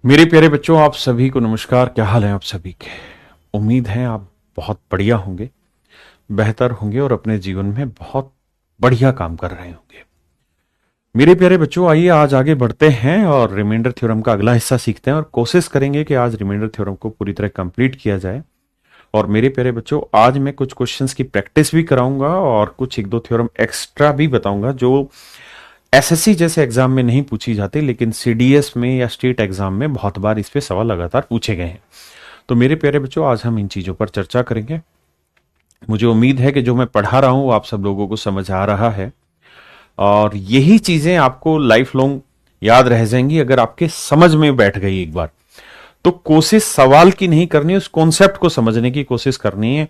मेरे प्यारे बच्चों, आप सभी को नमस्कार। क्या हाल है आप सभी के? उम्मीद है आप बहुत बढ़िया होंगे, बेहतर होंगे और अपने जीवन में बहुत बढ़िया काम कर रहे होंगे। मेरे प्यारे बच्चों, आइए आज आगे बढ़ते हैं और रिमाइंडर थ्योरम का अगला हिस्सा सीखते हैं और कोशिश करेंगे कि आज रिमाइंडर थ्योरम को पूरी तरह कंप्लीट किया जाए। और मेरे प्यारे बच्चों, आज मैं कुछ क्वेश्चंस की प्रैक्टिस भी कराऊंगा और कुछ एक दो थ्योरम एक्स्ट्रा भी बताऊंगा जो एसएससी जैसे एग्जाम में नहीं पूछी जाती, लेकिन सीडीएस में या स्टेट एग्जाम में बहुत बार इस पे सवाल लगातार पूछे गए हैं। तो मेरे प्यारे बच्चों, आज हम इन चीजों पर चर्चा करेंगे। मुझे उम्मीद है कि जो मैं पढ़ा रहा हूं वो आप सब लोगों को समझ आ रहा है और यही चीजें आपको लाइफ लॉन्ग याद रह जाएंगी अगर आपके समझ में बैठ गई एक बार। तो कोशिश सवाल की नहीं करनी, उस कॉन्सेप्ट को समझने की कोशिश करनी है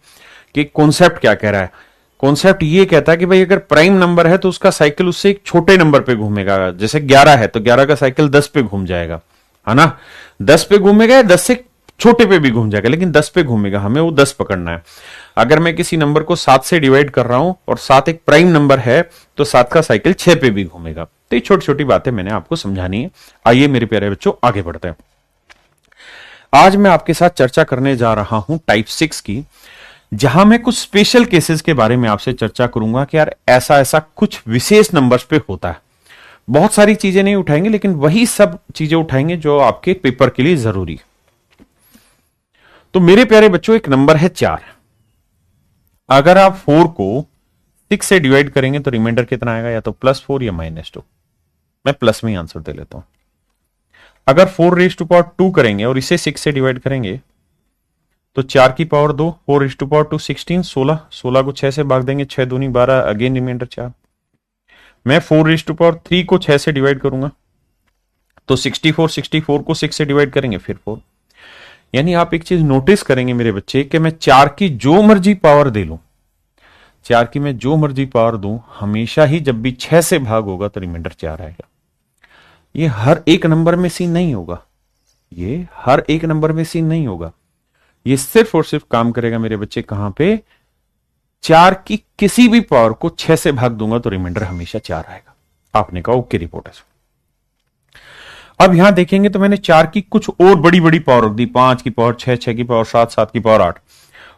कि कॉन्सेप्ट क्या कह रहा है। कॉन्सेप्ट ये कहता है कि भाई अगर प्राइम नंबर है तो उसका साइकिल उससे एक छोटे नंबर पे घूमेगा। जैसे 11 है तो 11 का साइकिल 10 पे घूम जाएगा, है ना। 10 पे घूमेगा या 10 से छोटे पे भी घूम जाएगा, लेकिन 10 पे घूमेगा। हमें वो 10 पकड़ना है। अगर मैं किसी नंबर को 7 से डिवाइड कर रहा हूं और 7 एक प्राइम नंबर है तो 7 का साइकिल 6 पे भी घूमेगा। तो ये छोटी छोटी बातें मैंने आपको समझानी है। आइए मेरे प्यारे बच्चों, आगे बढ़ते हैं। आज मैं आपके साथ चर्चा करने जा रहा हूं टाइप 6 की, जहां मैं कुछ स्पेशल केसेस के बारे में आपसे चर्चा करूंगा कि यार ऐसा ऐसा कुछ विशेष नंबर्स पे होता है। बहुत सारी चीजें नहीं उठाएंगे, लेकिन वही सब चीजें उठाएंगे जो आपके पेपर के लिए जरूरी है। तो मेरे प्यारे बच्चों, एक नंबर है 4। अगर आप 4 को 6 से डिवाइड करेंगे तो रिमाइंडर कितना आएगा? या तो +4 या -2। मैं प्लस में ही आंसर दे लेता हूं। अगर 4 करेंगे और इसे 6 से डिवाइड करेंगे तो 4 की पावर 2, 4 16, 16 को 6 से भाग देंगे, 6 दूनी 12, अगेन रिमाइंडर 4। मैं 4 को 6 से डिवाइड करूंगा तो 64 को 6 से डिवाइड करेंगे फिर 4। यानी आप एक चीज नोटिस करेंगे मेरे बच्चे कि मैं 4 की जो मर्जी पावर दे लूं, 4 की मैं जो मर्जी पावर दूं, हमेशा ही जब भी 6 से भाग होगा तो रिमाइंडर 4 आएगा। ये हर एक नंबर में सीन नहीं होगा, ये हर एक नंबर में सीन नहीं होगा। ये सिर्फ और सिर्फ काम करेगा मेरे बच्चे कहां पे? 4 की किसी भी पावर को 6 से भाग दूंगा तो रिमाइंडर हमेशा 4 आएगा। आपने कहा ओके, रिपोर्ट है। अब यहां देखेंगे तो मैंने 4 की कुछ और बड़ी बड़ी पावर रख दी, 5 की पावर 6, 6 की पावर 7, 7 की पावर 8।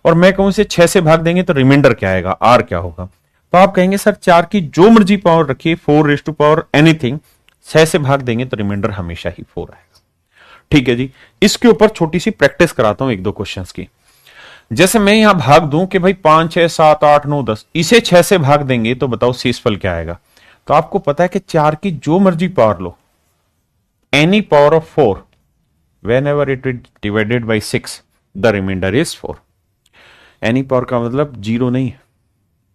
और मैं कहूं इसे 6 से भाग देंगे तो रिमाइंडर क्या आएगा? आर क्या होगा? तो आप कहेंगे सर 4 की जो मर्जी पावर रखिए, 4 एनीथिंग, 6 से भाग देंगे तो रिमाइंडर हमेशा ही 4 आएगा। ठीक है जी। इसके ऊपर छोटी सी प्रैक्टिस कराता हूं एक दो क्वेश्चंस की। जैसे मैं यहां भाग दूं कि भाई 5 6 7 8 9 10, इसे 6 से भाग देंगे तो बताओ शेषफल क्या आएगा? तो आपको पता है कि 4 की जो मर्जी पावर लो, any power of 4, whenever it is divided by 6, the remainder is 4। Any power का मतलब जीरो नहीं है,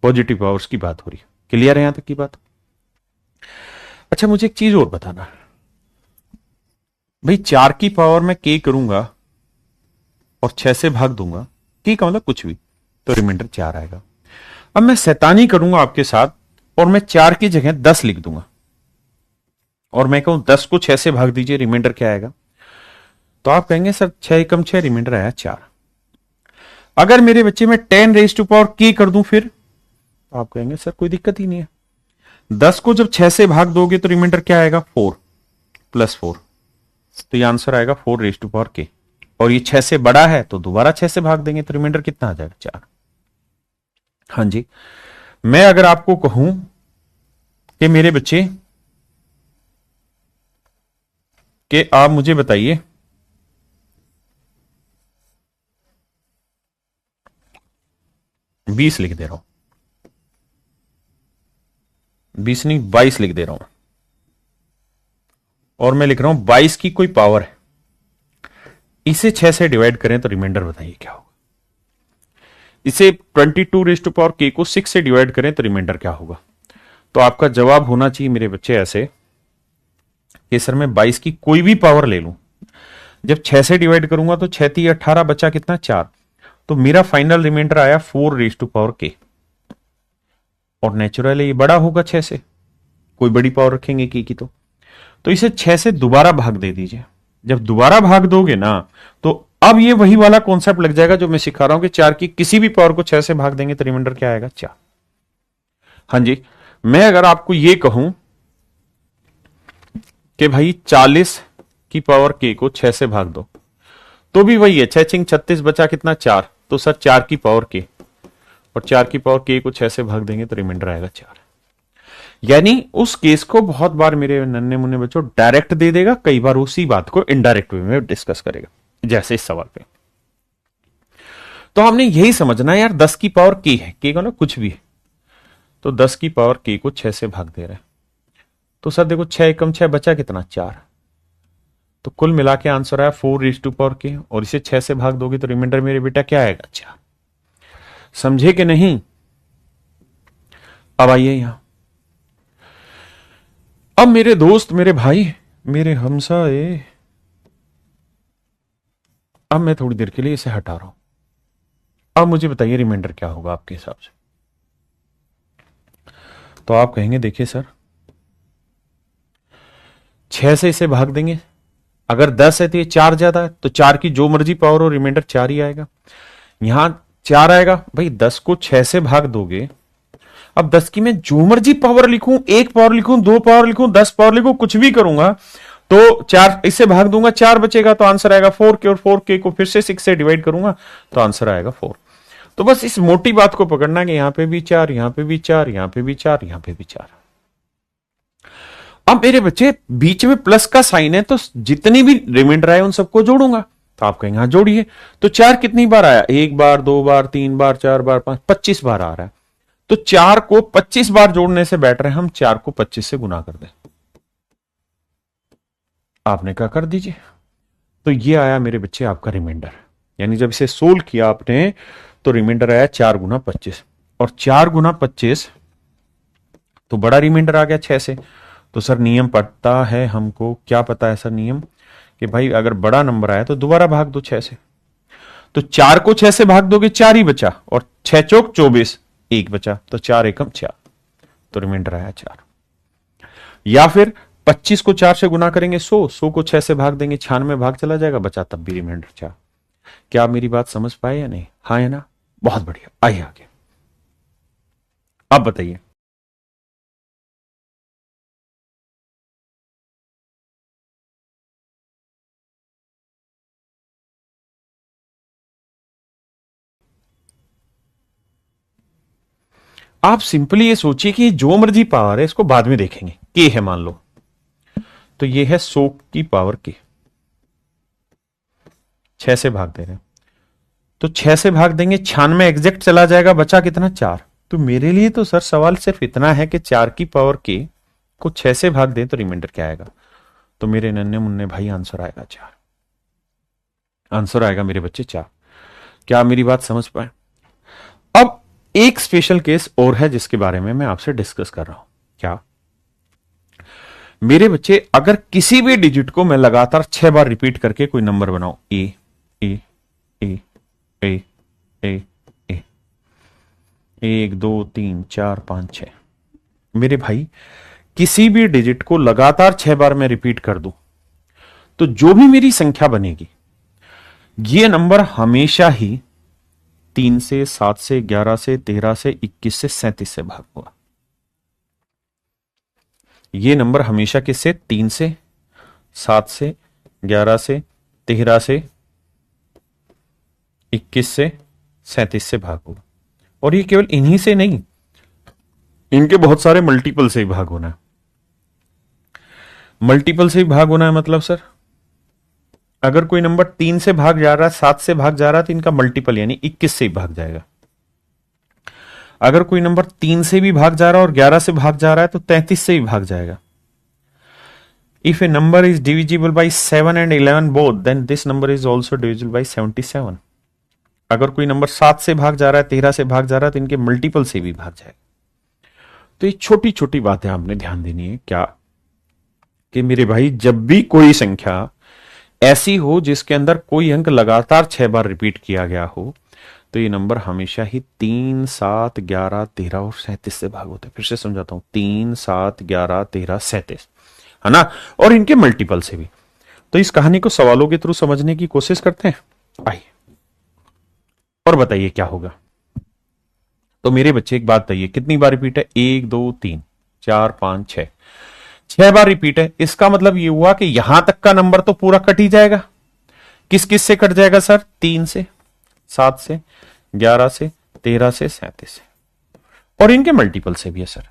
पॉजिटिव पावर्स की बात हो रही है। क्लियर है यहां तक की बात? अच्छा, मुझे एक चीज और बताना है भाई। 4 की पावर में k करूंगा और 6 से भाग दूंगा, k का मतलब कुछ भी, तो रिमाइंडर 4 आएगा। अब मैं शैतानी करूंगा आपके साथ और मैं 4 की जगह 10 लिख दूंगा और मैं कहूं 10 को 6 से भाग दीजिए, रिमाइंडर क्या आएगा? तो आप कहेंगे सर 6 एकम 6, रिमाइंडर आया 4। अगर मेरे बच्चे में 10 कर दूं फिर, तो आप कहेंगे सर कोई दिक्कत ही नहीं है। 10 को जब 6 से भाग दोगे तो रिमाइंडर क्या आएगा? 4 + 4। तो ये आंसर आएगा 4 और ये 6 से बड़ा है तो दोबारा 6 से भाग देंगे तो रिमाइंडर कितना आ जाएगा? 4। हाँ जी। मैं अगर आपको कहूं कि मेरे बच्चे कि आप मुझे बताइए बीस लिख दे रहा हूं, 20 नहीं 22 लिख दे रहा हूं, और मैं लिख रहा हूं 22 की कोई पावर है, इसे 6 से डिवाइड करें तो रिमाइंडर बताइए क्या होगा? इसे 22 को 6 से डिवाइड करें तो रिमाइंडर क्या होगा? तो आपका जवाब होना चाहिए मेरे बच्चे ऐसे कि सर मैं 22 की कोई भी पावर ले लूं, जब 6 से डिवाइड करूंगा तो 6 3 18, बचा कितना? 4। तो मेरा फाइनल रिमाइंडर आया 4 और नेचुरली ये बड़ा होगा 6 से, कोई बड़ी पावर रखेंगे की तो इसे 6 से दोबारा भाग दे दीजिए। जब दोबारा भाग दोगे ना, तो अब ये वही वाला कॉन्सेप्ट लग जाएगा जो मैं सिखा रहा हूं कि 4 की किसी भी पावर को 6 से भाग देंगे तो रिमाइंडर क्या आएगा? 4। हाँ जी। मैं अगर आपको ये कहूं कि भाई 40 की पावर k को 6 से भाग दो तो भी वही है, 6 छिंग 36 बचा कितना 4, तो सर 4 की पावर k, और 4 की पावर k को 6 से भाग देंगे तो रिमाइंडर आएगा 4। यानी उस केस को बहुत बार मेरे नन्हे मुन्ने बच्चों डायरेक्ट दे देगा, कई बार उसी बात को इनडायरेक्ट वे में डिस्कस करेगा, जैसे इस सवाल पे। तो हमने यही समझना है यार, 10 की पावर k है, k का ना कुछ भी है, तो 10 की पावर k को 6 से भाग दे रहे हैं, तो सर देखो 6 एकम 6 बचा कितना 4, तो कुल मिला के आंसर आया 4 k, और इसे 6 से भाग दोगे तो रिमाइंडर मेरे बेटा क्या आएगा 4। समझे कि नहीं? अब आइए यहां, अब मेरे दोस्त, मेरे भाई, मेरे हमसाए, अब मैं थोड़ी देर के लिए इसे हटा रहा हूं। अब मुझे बताइए रिमाइंडर क्या होगा आपके हिसाब से? तो आप कहेंगे देखिए सर 6 से इसे भाग देंगे, अगर 10 है तो ये 4 ज्यादा है, तो 4 की जो मर्जी पावर हो रिमाइंडर 4 ही आएगा। यहां 4 आएगा भाई, 10 को 6 से भाग दोगे, अब 10 की मैं जो मर्जी पावर लिखूं, 1 पावर लिखूं, 2 पावर लिखूं, 10 पावर लिखूं, कुछ भी करूंगा, तो 4 इससे भाग दूंगा 4 बचेगा, तो आंसर आएगा 4k, और 4k को फिर से 6 से डिवाइड करूंगा तो आंसर आएगा 4। तो बस इस मोटी बात को पकड़ना कि यहां पे भी 4, यहां पे भी 4, यहां पे भी 4, यहां पे भी 4। अब मेरे बच्चे बीच में प्लस का साइन है, तो जितनी भी रिमाइंडर आए उन सबको जोड़ूंगा, तो आप कहेंगे हाँ जोड़िए। तो 4 कितनी बार आया? 1 बार, 2 बार, 3 बार, 4 बार, 5, 25 बार आ रहा है। तो 4 को 25 बार जोड़ने से बेटर है हम 4 को 25 से गुना कर दें। आपने क्या कर दीजिए, तो ये आया मेरे बच्चे आपका रिमाइंडर। यानी जब इसे सोल्व किया आपने तो रिमाइंडर आया 4 गुना 25, और 4 गुना 25 तो बड़ा रिमाइंडर आ गया 6 से। तो सर नियम पता है हमको, क्या पता है सर नियम, कि भाई अगर बड़ा नंबर आया तो दोबारा भाग दो 6 से। तो 4 को 6 से भाग दोगे 4 ही बचा, और 6 चौक 24, 1 बचा, तो 4 एकम 4, तो रिमाइंडर आया 4। या फिर 25 को 4 से गुना करेंगे 100 को 6 से भाग देंगे 96 भाग चला जाएगा, बचा तब भी रिमाइंडर 4। क्या आप मेरी बात समझ पाए या नहीं? हाँ है ना? बहुत बढ़िया, आइए आगे। अब बताइए आप सिंपली ये सोचिए कि जो मर्जी पावर है इसको बाद में देखेंगे, के है मान लो, तो ये है 100 की पावर के, 6 से भाग दे रहे हैं, तो 6 से भाग देंगे 96 एग्जैक्ट चला जाएगा, बचा कितना 4। तो मेरे लिए तो सर सवाल सिर्फ इतना है कि 4 की पावर के को 6 से भाग दें तो रिमाइंडर क्या आएगा। तो मेरे नन्हे मुन्ने भाई आंसर आएगा 4, आंसर आएगा मेरे बच्चे 4। क्या आप मेरी बात समझ पाए? अब एक स्पेशल केस और है जिसके बारे में मैं आपसे डिस्कस कर रहा हूं। क्या मेरे बच्चे, अगर किसी भी डिजिट को मैं लगातार 6 बार रिपीट करके कोई नंबर बनाऊं, ए ए ए ए ए ए, 1 2 3 4 5 6, मेरे भाई किसी भी डिजिट को लगातार 6 बार मैं रिपीट कर दूं तो जो भी मेरी संख्या बनेगी, ये नंबर हमेशा ही 3 से, 7 से, 11 से, 13 से, 21 से, 37 से भाग होगा। ये नंबर हमेशा किससे? 3 से, 7 से, 11 से, 13 से, 21 से, 37 से भाग होगा। और ये केवल इन्हीं से नहीं, इनके बहुत सारे मल्टीपल से ही भाग होना है। मल्टीपल से ही भाग होना है मतलब सर, अगर कोई नंबर 3 से भाग जा रहा है, 7 से भाग जा रहा है, तो इनका मल्टीपल यानी 21 से ही भाग जाएगा। अगर कोई नंबर 3 से भी भाग जा रहा है और 11 से भाग जा रहा है तो 33 से ही भाग जाएगा। If a number is divisible by 7 and 11 both, then this number is also divisible by 77। अगर कोई नंबर 7 से भाग जा रहा है, 13 से भाग जा रहा है, तो इनके मल्टीपल से भी भाग जाएगा। तो ये छोटी छोटी बातें आपने ध्यान देनी है। क्या कि मेरे भाई, जब भी कोई संख्या ऐसी हो जिसके अंदर कोई अंक लगातार 6 बार रिपीट किया गया हो, तो ये नंबर हमेशा ही 3, 7, 11, 13 और 37 से भाग होते हैं। फिर से समझाता हूं, 3, 7, 11, 13, 37, है ना, और इनके मल्टीपल से भी। तो इस कहानी को सवालों के थ्रू समझने की कोशिश करते हैं, आइए और बताइए क्या होगा। तो मेरे बच्चे एक बात बताइए, कितनी बार रिपीट है? 1 2 3 4 5 6, 6 बार रिपीट है, इसका मतलब ये हुआ कि यहां तक का नंबर तो पूरा कट ही जाएगा। किस किस से कट जाएगा सर? 3 से, 7 से, 11 से, 13 से, 37 से, और इनके मल्टीपल से भी है सर।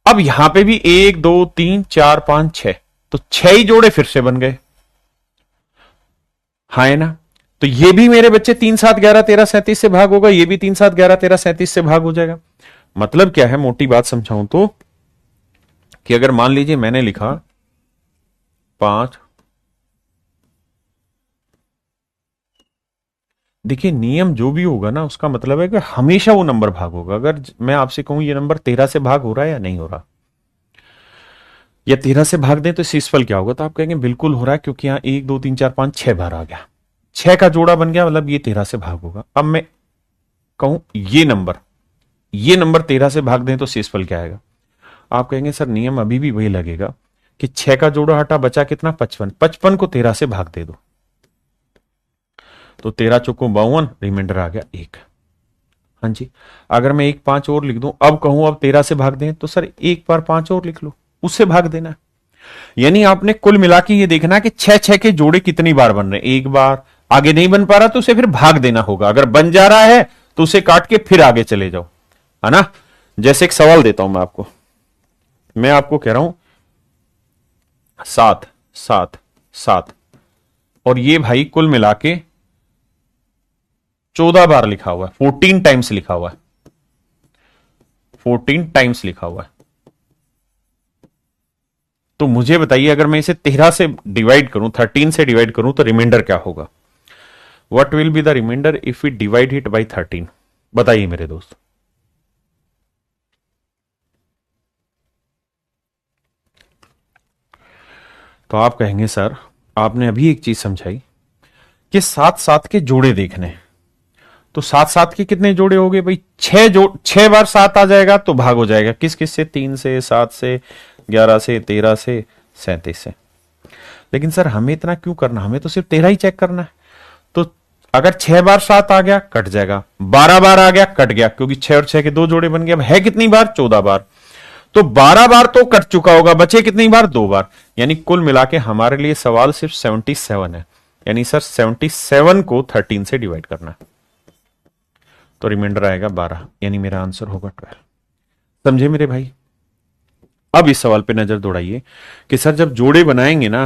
अब यहां पे भी 1 2 3 4 5 6, तो 6 ही जोड़े फिर से बन गए, हाँ है ना। तो ये भी मेरे बच्चे 3 7 11 13 37 से भाग होगा, ये भी 3 7 11 13 37 से भाग हो जाएगा। मतलब क्या है, मोटी बात समझाऊं तो, कि अगर मान लीजिए मैंने लिखा 5, देखिए नियम जो भी होगा ना, उसका मतलब है कि हमेशा वो नंबर भाग होगा। अगर मैं आपसे कहूं ये नंबर 13 से भाग हो रहा है या नहीं हो रहा, या 13 से भाग दें तो इस फल क्या होगा, तो आप कहेंगे बिल्कुल हो रहा है, क्योंकि यहां 1 2 3 4 5 6 बार आ गया, 6 का जोड़ा बन गया, मतलब ये 13 से भाग होगा। अब मैं कहूं ये नंबर 13 से भाग दें तो शेषफल क्या आएगा, आप कहेंगे सर नियम अभी भी वही लगेगा कि 6 का जोड़ा हटा, बचा कितना? 55। 55 को 13 से भाग दे दो, तो 13 चौको 52, रिमाइंडर आ गया 1। हाँ जी। अगर मैं 1 5 और लिख दूं, अब कहूं अब 13 से भाग दें, तो सर एक बार 5 और लिख लो, उससे भाग देना। यानी आपने कुल मिला के ये देखना कि 6 के जोड़े कितनी बार बन रहे हैं। एक बार, आगे नहीं बन पा रहा तो उसे फिर भाग देना होगा। अगर बन जा रहा है तो उसे काट के फिर आगे चले जाओ, है ना। जैसे एक सवाल देता हूं मैं आपको कह रहा हूं 7 7 7, और ये भाई कुल मिला के 14 बार लिखा हुआ है, 14 टाइम्स लिखा हुआ है, 14 टाइम्स लिखा हुआ है। तो मुझे बताइए, अगर मैं इसे 13 से डिवाइड करूं, 13 से डिवाइड करूं, तो रिमाइंडर क्या होगा? What will be the remainder if we divide it by 13? बताइए मेरे दोस्त। तो आप कहेंगे सर आपने अभी एक चीज समझाई कि 7 7 के जोड़े देखने, तो 7 7 के कितने जोड़े हो गए भाई? 6 बार 7 आ जाएगा तो भाग हो जाएगा। किस किस से? 3 से, 7 से, 11 से, 13 से, 37 से। लेकिन सर हमें इतना क्यों करना, हमें तो सिर्फ 13 ही चेक करना है। तो अगर 6 बार 7 आ गया कट जाएगा, 12 बार आ गया कट गया, क्योंकि 6 और 6 के 2 जोड़े बन गए। अब है कितनी बार? 14 बार। तो 12 बार तो कट चुका होगा, बचे कितनी बार? 2 बार। यानी कुल मिला के हमारे लिए सवाल सिर्फ 77 है। यानी सर 77 को 13 से डिवाइड करना है, तो रिमाइंडर आएगा 12, यानी मेरा आंसर होगा 12। समझे मेरे भाई? अब इस सवाल पे नजर दौड़ाइए कि सर जब जोड़े बनाएंगे ना,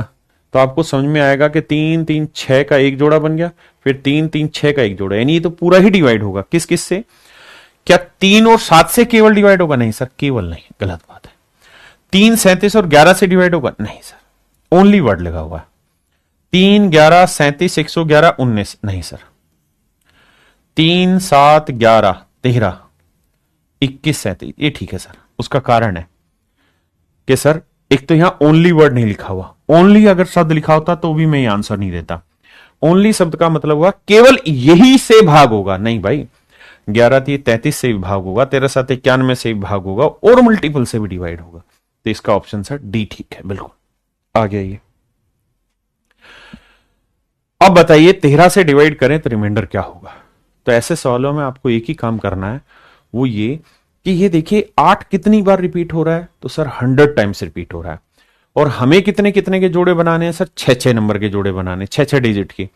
तो आपको समझ में आएगा कि 3 3 6 का एक जोड़ा बन गया, फिर 3 3 6 का एक जोड़ा, यानी ये तो पूरा ही डिवाइड होगा। किस किस से? क्या 3 और 7 से केवल डिवाइड होगा? नहीं सर, केवल नहीं, गलत बात है। 3 37 और 11 से डिवाइड होगा? नहीं सर, ओनली वर्ड लगा हुआ है। 3 11 37 111 19, नहीं सर। 3 7 11 13 21 37, ये ठीक है सर। उसका कारण है कि सर एक तो यहां ओनली वर्ड नहीं लिखा हुआ, ओनली अगर शब्द लिखा होता तो भी मैं ये आंसर नहीं देता। ओनली शब्द का मतलब हुआ केवल यही से भाग होगा, नहीं भाई। 11 3 33 से भी भाग होगा, 13 7 91 से भी भाग होगा, और मल्टीपल से भी डिवाइड होगा। तो इसका ऑप्शन सर डी ठीक है, बिल्कुल आ गया ये। अब बताइए 13 से डिवाइड करें तो रिमाइंडर क्या होगा? तो ऐसे सवालों में आपको एक ही काम करना है, वो ये कि ये देखिए 8 कितनी बार रिपीट हो रहा है, तो सर 100 टाइम्स रिपीट हो रहा है। और हमें कितने कितने के जोड़े बनाने हैं सर? 6 नंबर के जोड़े बनाने, 6 डिजिट के।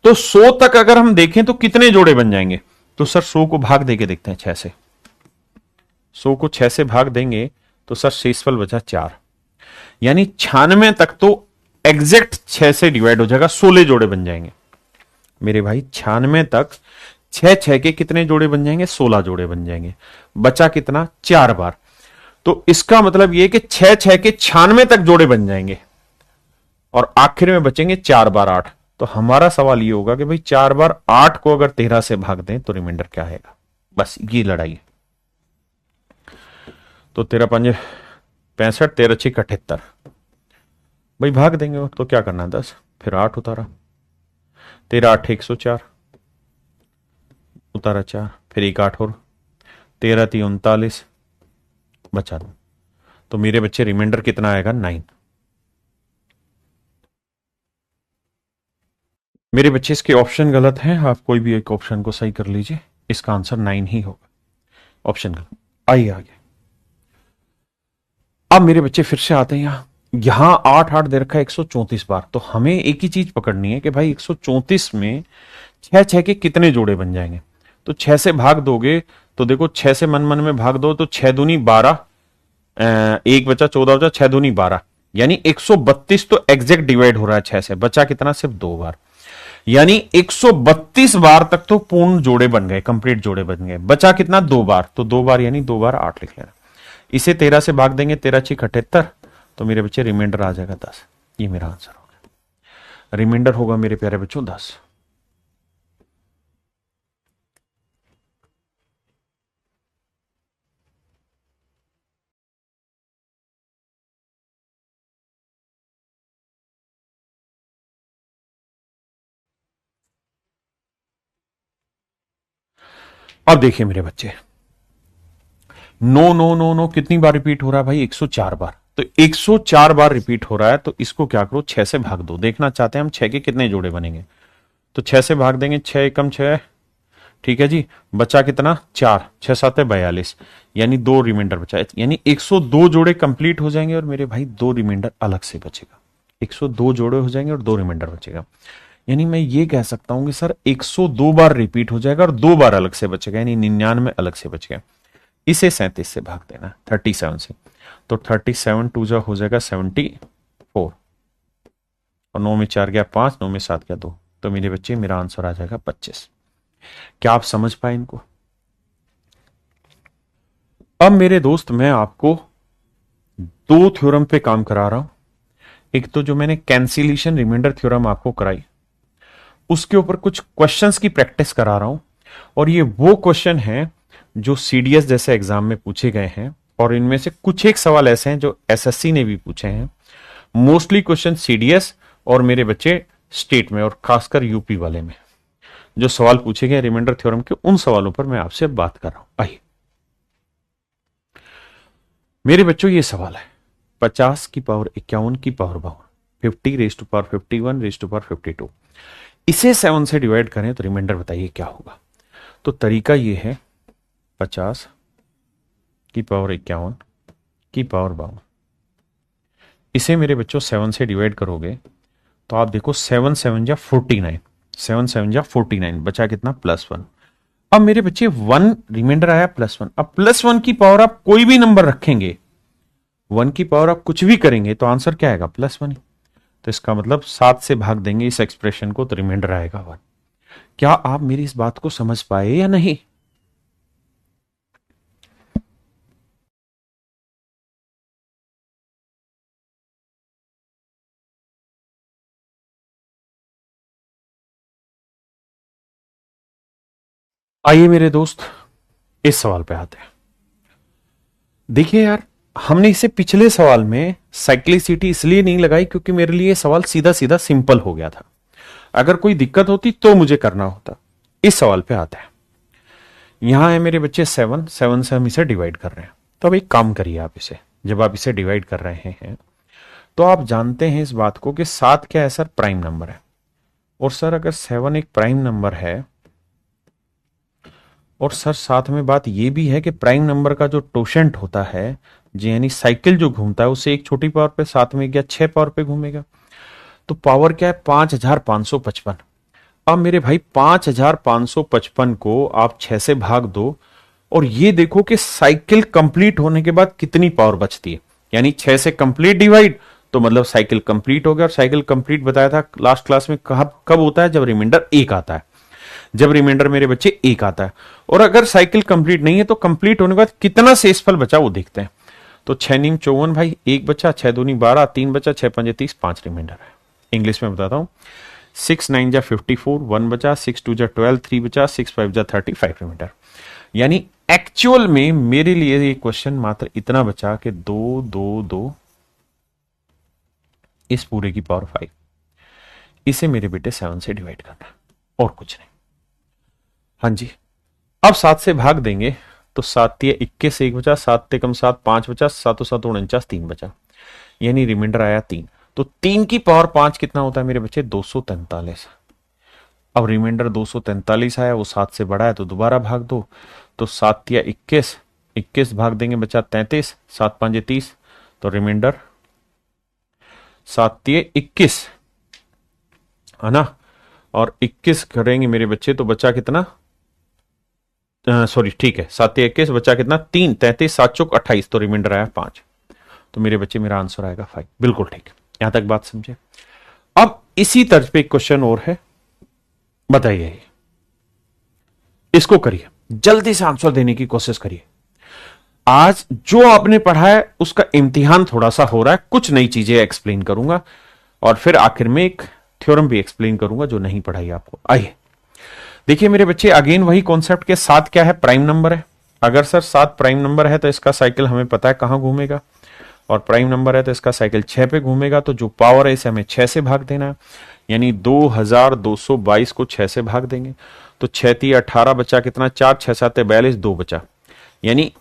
तो 100 तक अगर हम देखें तो कितने जोड़े बन जाएंगे? तो सर 100 को भाग देके देखते हैं 6 से। 100 को 6 से भाग देंगे तो सर शेषफल बचा 4, यानी 96 तक तो एग्जैक्ट 6 से डिवाइड हो जाएगा, 16 जोड़े बन जाएंगे मेरे भाई। 96 तक 6 के कितने जोड़े बन जाएंगे? 16 जोड़े बन जाएंगे। बचा कितना? 4 बार। तो इसका मतलब यह कि 6 के 96 तक जोड़े बन जाएंगे, और आखिर में बचेंगे 4 बार 8। तो हमारा सवाल ये होगा कि भाई 4 बार 8 को अगर 13 से भाग दें तो रिमाइंडर क्या आएगा? बस ये लड़ाई है। तो 13 5 65, 13 6 78, भाई भाग देंगे तो क्या करना है? 10, फिर 8 उतारा, 13 8 104, उतारा 4, फिर 1 8 और 13 3 39, बचा 2। तो मेरे बच्चे रिमाइंडर कितना आएगा? 9। मेरे बच्चे इसके ऑप्शन गलत हैं, आप कोई भी एक ऑप्शन को सही कर लीजिए। इसका आंसर 9 ही होगा, ऑप्शन गलत। आइए आगे। अब मेरे बच्चे फिर से आते हैं यहां 8 8 दे रखा है 134 बार। तो हमें एक ही चीज पकड़नी है कि भाई 134 में 6 6 के कितने जोड़े बन जाएंगे। तो 6 से भाग दोगे तो देखो 6 से मन मन में भाग दो तो 6 दूनी 12, एक बचा 14 बचा, 6 दूनी 12, यानी 132 तो एग्जैक्ट डिवाइड हो रहा है 6 से। बचा कितना? सिर्फ 2 बार, यानी 132 बार तक तो पूर्ण जोड़े बन गए, कंप्लीट जोड़े बन गए। बचा कितना? 2 बार, तो 2 बार यानी 2 बार 8 लिख लेना। इसे 13 से भाग देंगे, 13 6 78, तो मेरे बच्चे रिमाइंडर आ जाएगा 10। ये मेरा आंसर होगा। रिमाइंडर होगा मेरे प्यारे बच्चों 10। अब देखिए मेरे बच्चे, नो नो नो नो कितनी बार रिपीट हो रहा है भाई? 104 बार। तो 104 बार रिपीट हो रहा है, तो इसको क्या करो, 6 से भाग दो। देखना चाहते हैं हम 6 के कितने जोड़े बनेंगे। तो 6 से भाग देंगे, 6 एकम 6, ठीक है जी। बचा कितना? 4, 6 7 है 42, यानी 2 रिमाइंडर बचा, यानी 102 जोड़े कंप्लीट हो जाएंगे और मेरे भाई 2 रिमाइंडर अलग से बचेगा। 102 जोड़े हो जाएंगे और 2 रिमाइंडर बचेगा। यानी मैं ये कह सकता हूं कि सर 102 बार रिपीट हो जाएगा और 2 बार अलग से बचेगा, यानी 99 अलग से बचेगा। इसे 37 से भाग देना, 37 से। तो 37 टू जा हो जाएगा 74, और 9 में 4 गया 5, 9 में 7 गया 2, तो मेरे बच्चे मेरा आंसर आ जाएगा 25। क्या आप समझ पाए इनको? अब मेरे दोस्त मैं आपको 2 थ्योरम पे काम करा रहा हूं। एक तो जो मैंने कैंसिलेशन रिमाइंडर थ्योरम आपको कराई, उसके ऊपर कुछ क्वेश्चंस की प्रैक्टिस करा रहा हूं। और ये वो क्वेश्चन है जो सीडीएस जैसे एग्जाम में पूछे गए हैं, और इनमें से कुछ एक सवाल ऐसे हैं जो एसएससी ने भी पूछे हैं। मोस्टली क्वेश्चन सीडीएस और मेरे बच्चे स्टेट में, और खासकर यूपी वाले में जो सवाल पूछे गए रिमाइंडर थ्योरम के, उन सवालों पर मैं आपसे बात कर रहा हूं। आइए मेरे बच्चों, ये सवाल है 50 की पावर 51 की power 52, 50 raise to power 51 raise to power 52, इसे 7 से डिवाइड करें तो रिमाइंडर बताइए क्या होगा। तो तरीका ये है, 50 की पावर 51 की पावर 52, इसे मेरे बच्चों 7 से डिवाइड करोगे तो आप देखो 7 7 जा 49, 7 7 जा 49, बचा कितना? +1। अब मेरे बच्चे 1 रिमाइंडर आया +1। अब +1 की पावर आप कोई भी नंबर रखेंगे, 1 की पावर आप कुछ भी करेंगे तो आंसर क्या आएगा? +1। तो इसका मतलब 7 से भाग देंगे इस एक्सप्रेशन को तो रिमाइंडर आएगा 1। क्या आप मेरी इस बात को समझ पाए या नहीं? आइए मेरे दोस्त इस सवाल पे आते हैं। देखिए यार, हमने इसे पिछले सवाल में साइक्लिसिटी इसलिए नहीं लगाई क्योंकि मेरे लिए सवाल सीधा सीधा सिंपल हो गया था। अगर कोई दिक्कत होती तो मुझे करना होता। इस सवाल पे आता है, यहां है मेरे बच्चे 7 7 से हम इसे डिवाइड कर रहे हैं। तो अब एक काम करिए, आप इसे जब आप इसे डिवाइड कर रहे हैं तो आप जानते हैं इस बात को कि 7 क्या है सर? प्राइम नंबर है। और सर अगर 7 एक प्राइम नंबर है, और सर साथ में बात यह भी है कि प्राइम नंबर का जो टोशेंट होता है, यानी साइकिल जो घूमता है, उससे एक छोटी पावर पे 7 में गया 6 पावर पे घूमेगा। तो पावर क्या है? 5555। अब मेरे भाई 5555 को आप 6 से भाग दो, और ये देखो कि साइकिल कंप्लीट होने के बाद कितनी पावर बचती है। यानी 6 से कंप्लीट डिवाइड, तो मतलब साइकिल कंप्लीट हो गया। और साइकिल कंप्लीट बताया था लास्ट क्लास में, कब होता है? जब रिमाइंडर 1 आता है। जब रिमाइंडर मेरे बच्चे 1 आता है। और अगर साइकिल कंप्लीट नहीं है तो कंप्लीट होने के बाद कितना शेषफल बचा वो देखते हैं। तो 6 नीम 54 भाई, 1 बचा, 6 दूनी 12, 3 बचा, 6 पंजे 30, 5 रिमाइंडर है। इंग्लिश में बताता हूं, 6 9 जा 54, 1 बचा, 6 2 जा 12, 3 बचा, 6 5 जा 35 रिमाइंडर। यानी एक्चुअल में मेरे लिए ये क्वेश्चन मात्र इतना बचा कि 2 2 2 इस पूरे की पावर 5, इसे मेरे बेटे 7 से डिवाइड करना, और कुछ नहीं। हाँ जी, अब 7 से भाग देंगे तो 7 तिया 21, 1 बचा, 7 तिकम 7, 5 बचा, 7 7 49, 3 बचा, यानी रिमाइंडर आया 3। तो 3 की पावर 5 कितना होता है मेरे बच्चे? 243। अब रिमाइंडर 243 आया, वो 7 से बड़ा है तो दोबारा भाग दो। तो 7 तिया 21, 21 भाग देंगे बचा 33, 7 5 30, तो रिमाइंडर 7×3=21 है ना, और 21 करेंगे मेरे बच्चे तो बचा कितना, सॉरी ठीक है, 7×3=21 बचा कितना 3, 33, 7×4=28, तो रिमाइंडर आया 5। तो मेरे बच्चे मेरा आंसर आएगा 5। बिल्कुल ठीक, यहां तक बात समझे। अब इसी तर्ज पे एक क्वेश्चन और है, बताइए, इसको करिए, जल्दी से आंसर देने की कोशिश करिए। आज जो आपने पढ़ा है उसका इम्तिहान थोड़ा सा हो रहा है, कुछ नई चीजें एक्सप्लेन करूंगा और फिर आखिर में एक थ्योरम भी एक्सप्लेन करूंगा जो नहीं पढ़ाई आपको। आइए देखिए मेरे बच्चे, अगेन वही कॉन्सेप्ट के साथ क्या है, प्राइम नंबर है। अगर सर 7 प्राइम नंबर है तो इसका साइकिल हमें पता है कहां घूमेगा, और प्राइम नंबर है तो इसका साइकिल 6 पे घूमेगा। तो जो पावर है इसे हमें 6 से भाग देना है, यानी 2222 को 6 से भाग देंगे तो 6×3=18 बचा कितना 4, 6×7=42, 2 बचा, यानी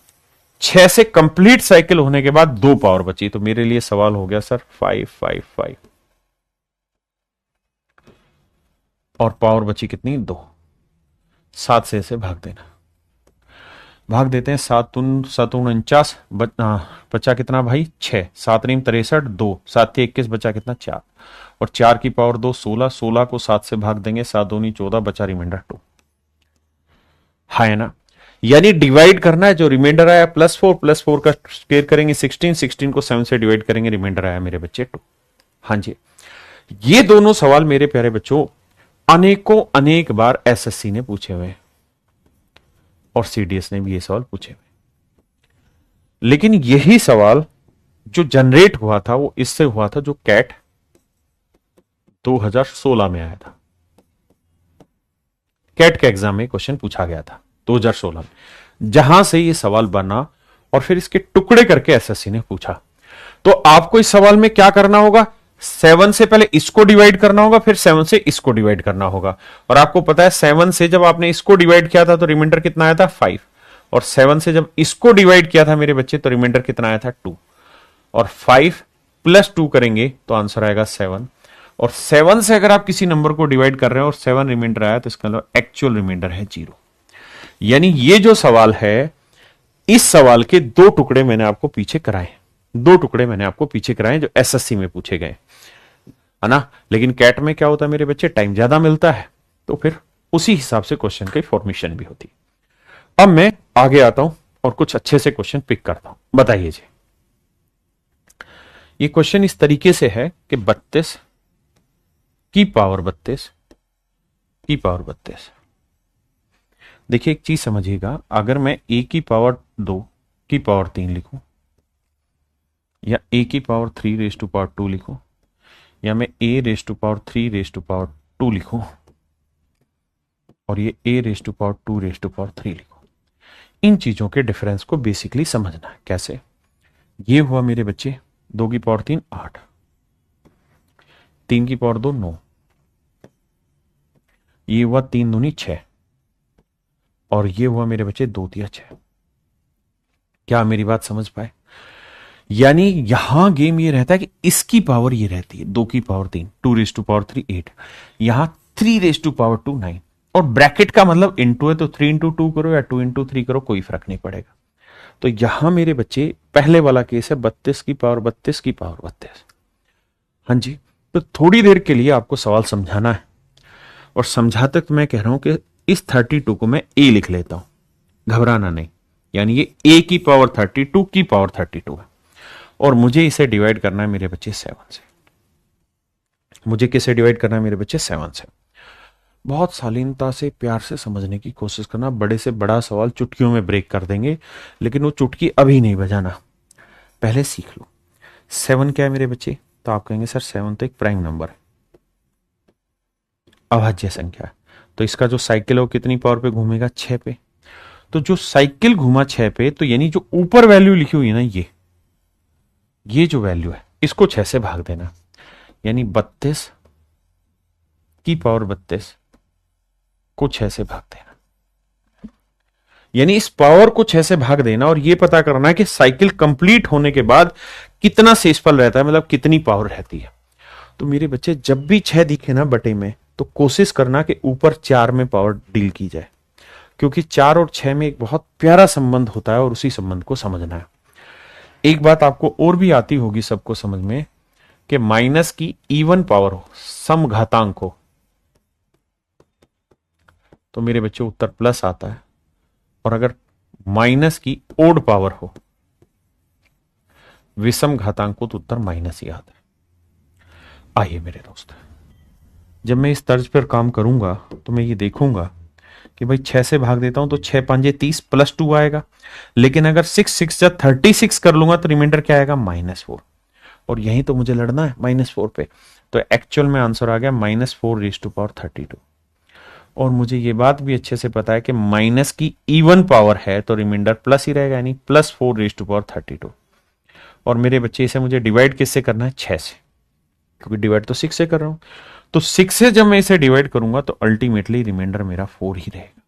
6 से कंप्लीट साइकिल होने के बाद 2 पावर बची। तो मेरे लिए सवाल हो गया सर 5, 5, 5, और पावर बची कितनी 2, 7 से इसे भाग देना, भाग देते हैं 7×7=49, बचा कितना भाई 6, 7×3=63, 2, 7×3=21 बचा कितना 4, और 4 की पावर 2 16, 16 को 7 से भाग देंगे, 7×2=14 बचा रिमाइंडर 2, है ना। यानी डिवाइड करना है, जो रिमाइंडर आया +4, +4 का स्क्वायर करेंगे 16, 16 को 7 से डिवाइड करेंगे, रिमाइंडर आया मेरे बच्चे 2। हाँ जी, ये दोनों सवाल मेरे प्यारे बच्चों अनेकों अनेक बार एसएससी ने पूछे हुए और सीडीएस ने भी ये सवाल पूछे हुए, लेकिन यही सवाल जो जनरेट हुआ था वो इससे हुआ था जो कैट 2016 में आया था। कैट के एग्जाम में क्वेश्चन पूछा गया था 2016 में, जहां से ये सवाल बना और फिर इसके टुकड़े करके एसएससी ने पूछा। तो आपको इस सवाल में क्या करना होगा, 7 से पहले इसको डिवाइड करना होगा, फिर 7 से इसको डिवाइड करना होगा। और आपको पता है 7 से जब आपने इसको डिवाइड किया था तो रिमाइंडर कितना आया था 5, और 7 से जब इसको डिवाइड किया था मेरे बच्चे तो रिमाइंडर कितना आया था 2, और 5 + 2 करेंगे तो आंसर आएगा 7। और 7 से अगर आप किसी नंबर को डिवाइड कर रहे हैं और 7 रिमाइंडर आया तो इसका मतलब एक्चुअल रिमाइंडर है 0। यानी ये जो सवाल है, इस सवाल के 2 टुकड़े मैंने आपको पीछे कराए, 2 टुकड़े मैंने आपको पीछे कराए जो एसएससी में पूछे गए, है ना। लेकिन कैट में क्या होता है मेरे बच्चे, टाइम ज्यादा मिलता है तो फिर उसी हिसाब से क्वेश्चन की फॉर्मेशन भी होती है। अब मैं आगे आता हूं और कुछ अच्छे से क्वेश्चन पिक करता हूं। बताइए जी, ये क्वेश्चन इस तरीके से है कि 32 की पावर 32 की पावर 32। देखिए एक चीज समझिएगा, अगर मैं a की पावर 2 की पावर 3 लिखूं, या a की पावर 3 लिखूं, या मैं a⁻3 लिखूं, और ये a⁻2 लिखूं, इन चीजों के डिफरेंस को बेसिकली समझना है। कैसे, ये हुआ मेरे बच्चे 2 की पावर 3 8, 3 की पावर 2 9, ये हुआ 3 दूनी 6, और ये हुआ मेरे बच्चे 2 तिया 6। क्या मेरी बात समझ पाए? यानी यहां गेम ये रहता है कि इसकी पावर ये रहती है 2 की पावर 3, 2⁻3 8, यहां 3⁻2 9, और ब्रैकेट का मतलब इंटू है तो 3×2 करो या 2×3 करो, कोई फर्क नहीं पड़ेगा। तो यहां मेरे बच्चे पहले वाला केस है 32 की पावर 32 की पावर 32। हाँ जी, तो थोड़ी देर के लिए आपको सवाल समझाना है, और समझाते तो मैं कह रहा हूं कि इस 32 को मैं a लिख लेता हूं, घबराना नहीं। यानी ये a की पावर 32 की पावर 32 है, और मुझे इसे डिवाइड करना है मेरे बच्चे 7 से। मुझे किसे डिवाइड करना है मेरे बच्चे 7 से। बहुत शालीनता से प्यार से समझने की कोशिश करना, बड़े से बड़ा सवाल चुटकियों में ब्रेक कर देंगे, लेकिन वो चुटकी अभी नहीं बजाना, पहले सीख लो। 7 क्या है मेरे बच्चे, तो आप कहेंगे सर 7 तो एक प्राइम नंबर है, अभाज्य संख्या है, तो इसका जो साइकिल है वो कितनी पावर पे घूमेगा 6 पे। तो जो साइकिल घूमा 6 पे, तो यानी जो ऊपर वैल्यू लिखी हुई है ना, ये जो वैल्यू है इसको 6 से भाग देना, यानी 32 की पावर 32 को 6 से भाग देना, यानी इस पावर को 6 से भाग देना, और यह पता करना है कि साइकिल कंप्लीट होने के बाद कितना शेषफल रहता है, मतलब कितनी पावर रहती है। तो मेरे बच्चे जब भी 6 दिखे ना बटे में, तो कोशिश करना कि ऊपर 4 में पावर डील की जाए, क्योंकि 4 और 6 में एक बहुत प्यारा संबंध होता है और उसी संबंध को समझना है। एक बात आपको और भी आती होगी सबको समझ में कि माइनस की इवन पावर हो, सम घातांक हो, तो मेरे बच्चे उत्तर प्लस आता है, और अगर माइनस की ओड पावर हो, विषम घातांक को, तो उत्तर माइनस ही आता है। आइए मेरे दोस्त, जब मैं इस तर्ज पर काम करूंगा तो मैं ये देखूंगा कि भाई 6 से भाग देता हूं तो 6 5 30 प्लस 2 आएगा, लेकिन अगर 6 6 जा 36 कर लूंगा तो रिमाइंडर क्या आएगा, -4। और यही तो मुझे लड़ना है, -4 पे। तो एक्चुअल में आंसर आ गया -4^32। और मुझे ये बात भी अच्छे से पता है कि माइनस की इवन पावर है तो रिमाइंडर प्लस ही रहेगा, यानी +4^32। और मेरे बच्चे इसे मुझे डिवाइड किससे करना है, 6 से, क्योंकि डिवाइड तो 6 से कर रहा हूं। तो 6 से जब मैं इसे डिवाइड करूंगा तो अल्टीमेटली रिमाइंडर मेरा 4 ही रहेगा।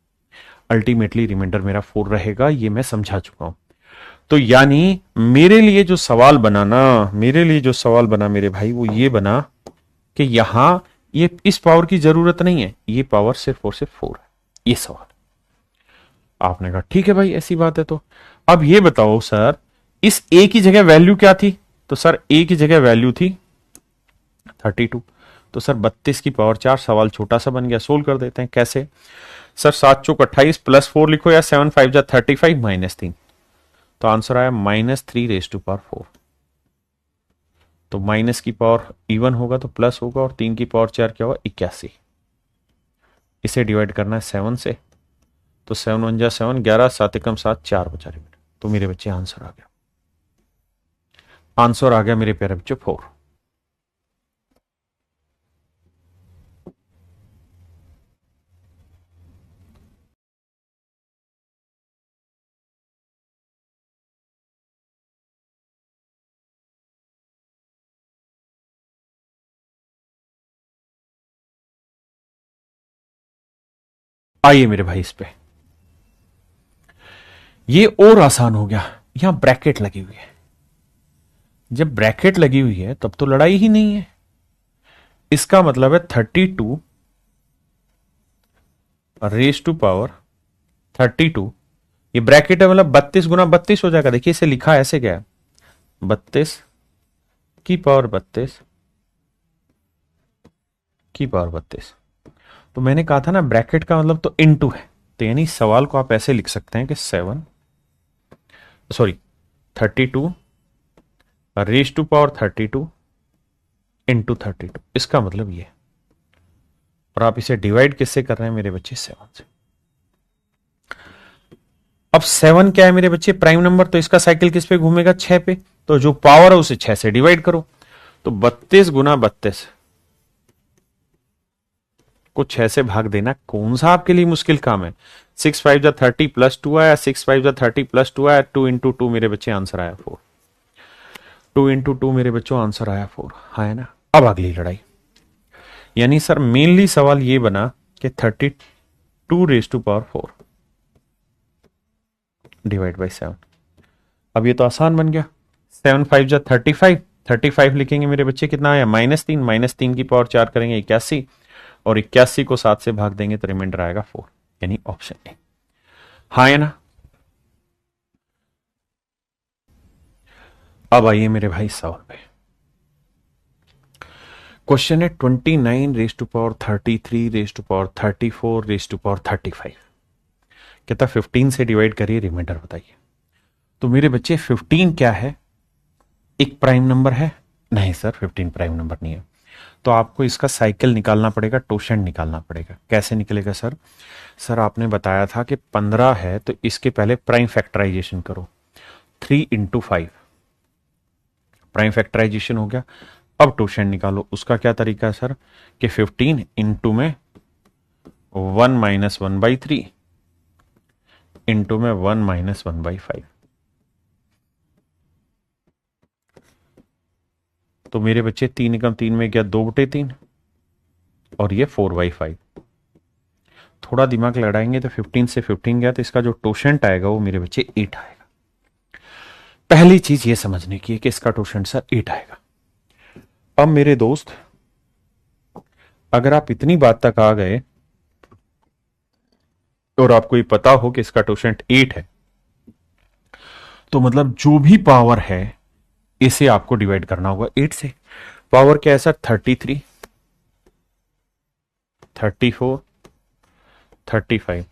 अल्टीमेटली रिमाइंडर मेरा 4 रहेगा, ये मैं समझा चुका हूं। तो यानी मेरे लिए जो सवाल बना मेरे भाई, वो ये बना कि यहां ये इस पावर की जरूरत नहीं है, ये पावर सिर्फ और सिर्फ 4 है। ये सवाल आपने कहा ठीक है भाई, ऐसी बात है। तो अब ये बताओ सर, इस ए की जगह वैल्यू क्या थी? तो सर ए की जगह वैल्यू थी 32। तो सर 32 की पावर 4, सवाल छोटा सा बन गया। सोल्व कर देते हैं, कैसे सर? 7 चौक 28 +4 लिखो, या 7 5 जा 35 -3। तो आंसर आया -3^4। तो माइनस की पावर इवन होगा तो प्लस होगा, और 3 की पावर 4 क्या होगा, 81। इसे डिवाइड करना है 7 से, तो 7 1 जा 7, 11 7 एकम 7, 4 बचा रिमाइंडर। तो मेरे बच्चे आंसर आ गया, मेरे प्यारे बच्चे 4। आइए मेरे भाई, इस पे ये और आसान हो गया। यहां ब्रैकेट लगी हुई है, जब ब्रैकेट लगी हुई है तब तो लड़ाई ही नहीं है। इसका मतलब है 32^32। ये ब्रैकेट है, मतलब 32 गुना 32 हो जाएगा। देखिए इसे लिखा ऐसे क्या है, 32 की पावर 32 की पावर 32। तो मैंने कहा था ना, ब्रैकेट का मतलब तो इनटू है। तो यानी सवाल को आप ऐसे लिख सकते हैं कि 32^32 इंटू 32। इसका मतलब ये। और आप इसे डिवाइड किससे कर रहे हैं मेरे बच्चे, 7 से। अब 7 क्या है मेरे बच्चे, प्राइम नंबर। तो इसका साइकिल किस पे घूमेगा, 6 पे। तो जो पावर है उसे 6 से डिवाइड करो। तो 32 गुना 32 को 6 से भाग देना कौन सा आपके लिए मुश्किल काम है। 6 5 जा 30 +2 आया, 6 5 जा 30 +2 आया, 2 × 2 मेरे बच्चे आंसर आया 4। 2 × 2 मेरे बच्चों आंसर आया 4, हाँ है ना। अब अगली लड़ाई, यानी सर मेनली सवाल ये बना कि 32^4 डिवाइड बाई 7। अब ये तो आसान बन गया। 7 5 जा 35, 35 लिखेंगे मेरे बच्चे, कितना आया, -3, -3 की पावर 4 करेंगे 81, और 81 को 7 से भाग देंगे तो रिमाइंडर आएगा 4, यानी ऑप्शन ए, हाँ है ना। अब आइए मेरे भाई सवाल पे। क्वेश्चन है 29^33^34^35। कहता 15 से डिवाइड करिए, रिमाइंडर बताइए। तो मेरे बच्चे 15 क्या है, एक प्राइम नंबर है? नहीं सर, 15 प्राइम नंबर नहीं है। तो आपको इसका साइकिल निकालना पड़ेगा, टोशेंट निकालना पड़ेगा। कैसे निकलेगा सर? सर आपने बताया था कि 15 है तो इसके पहले प्राइम फैक्टराइजेशन करो, 3 × 5 प्राइम फैक्टराइजेशन हो गया। अब टोशेंट निकालो। उसका क्या तरीका है सर, कि 15 इंटू में 1 - 1/3 इंटू में 1 - 1/5। तो मेरे बच्चे 3 × 3 में गया 2/3, और ये 4/5। थोड़ा दिमाग लड़ाएंगे तो 15 से 15 गया, तो इसका जो टोशेंट आएगा वो मेरे बच्चे 8 आएगा। पहली चीज ये समझने की है कि इसका टोशेंट सर 8 आएगा। अब मेरे दोस्त, अगर आप इतनी बात तक आ गए और आपको ये पता हो कि इसका टोशेंट 8 है, तो मतलब जो भी पावर है इसे आपको डिवाइड करना होगा 8 से। पावर क्या है सर? 33, 34, 35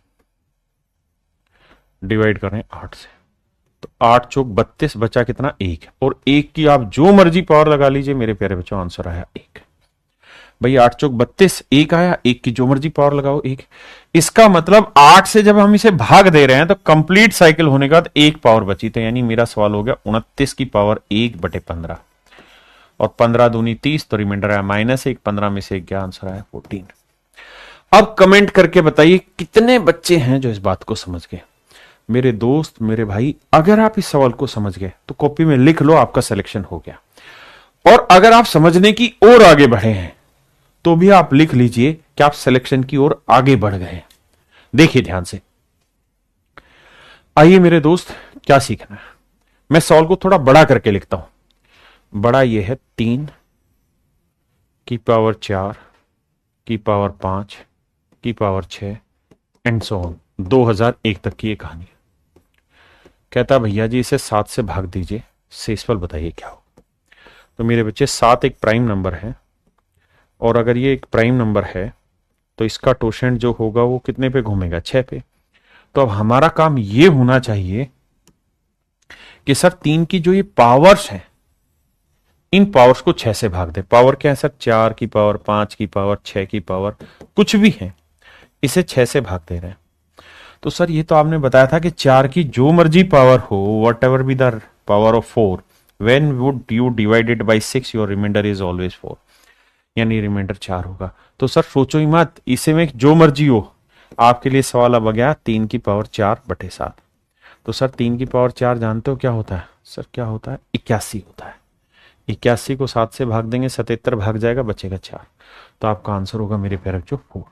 डिवाइड कर रहे हैं 8 से। तो 8 चौक 32, बचा कितना? 1। और 1 की आप जो मर्जी पावर लगा लीजिए मेरे प्यारे बच्चों, आंसर आया 1। भाई 8 चौक 32, 1 आया, 1 की जो मर्जी पावर लगाओ 1। इसका मतलब 8 से जब हम इसे भाग दे रहे हैं तो कंप्लीट साइकिल होने के बाद 1 पावर बची। तो यानी मेरा सवाल हो गया 29 की पावर 1/15 और 15 दूनी 30, तो रिमाइंडर आया -1। 15 में से 1 क्या आंसर आया? 14। अब कमेंट करके बताइए कितने बच्चे हैं जो इस बात को समझ गए। मेरे दोस्त, मेरे भाई, अगर आप इस सवाल को समझ गए तो कॉपी में लिख लो, आपका सिलेक्शन हो गया। और अगर आप समझने की ओर आगे बढ़े हैं तो भी आप लिख लीजिए कि आप सिलेक्शन की ओर आगे बढ़ गए हैं। देखिए ध्यान से, आइए मेरे दोस्त, क्या सीखना है। मैं सवाल को थोड़ा बड़ा करके लिखता हूं। बड़ा ये है 3 की पावर 4 की पावर 5 की पावर 6 एंड सो ऑन। 2001 तक की ये कहानी। कहता भैया जी इसे 7 से भाग दीजिए, शेषफल बताइए क्या हो। तो मेरे बच्चे 7 एक प्राइम नंबर है, और अगर ये एक प्राइम नंबर है तो इसका टोशेंट जो होगा वो कितने पे घूमेगा? 6 पे। तो अब हमारा काम ये होना चाहिए कि सर 3 की जो ये पावर्स हैं इन पावर्स को 6 से भाग दे। पावर क्या है सर? 4 की पावर, 5 की पावर, 6 की पावर, कुछ भी है, इसे 6 से भाग दे रहे हैं। तो सर ये तो आपने बताया था कि 4 की जो मर्जी पावर हो, whatever be the power of 4, when would you divided by 6 your remainder is always 4, यानी रिमाइंडर 4 होगा। तो सर सोचो ही मत, इसे में जो मर्जी हो। आपके लिए सवाल अब आ गया 3 की पावर 4/7। तो सर 3 की पावर 4 जानते हो क्या होता है? सर क्या होता है? 81 होता है। 81 को 7 से भाग देंगे, 77 भाग जाएगा, बचेगा 4। तो आपका आंसर होगा मेरे प्यारे बच्चों 4,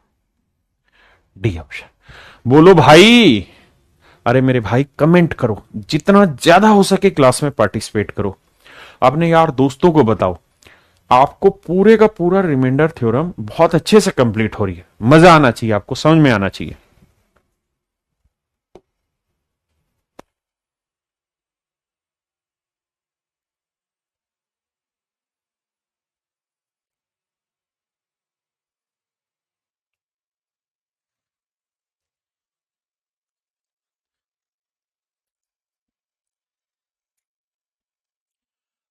डी ऑप्शन। बोलो भाई। अरे मेरे भाई कमेंट करो, जितना ज्यादा हो सके क्लास में पार्टिसिपेट करो। अपने यार दोस्तों को बताओ, आपको पूरे का पूरा रिमाइंडर थ्योरम बहुत अच्छे से कंप्लीट हो रही है। मजा आना चाहिए, आपको समझ में आना चाहिए।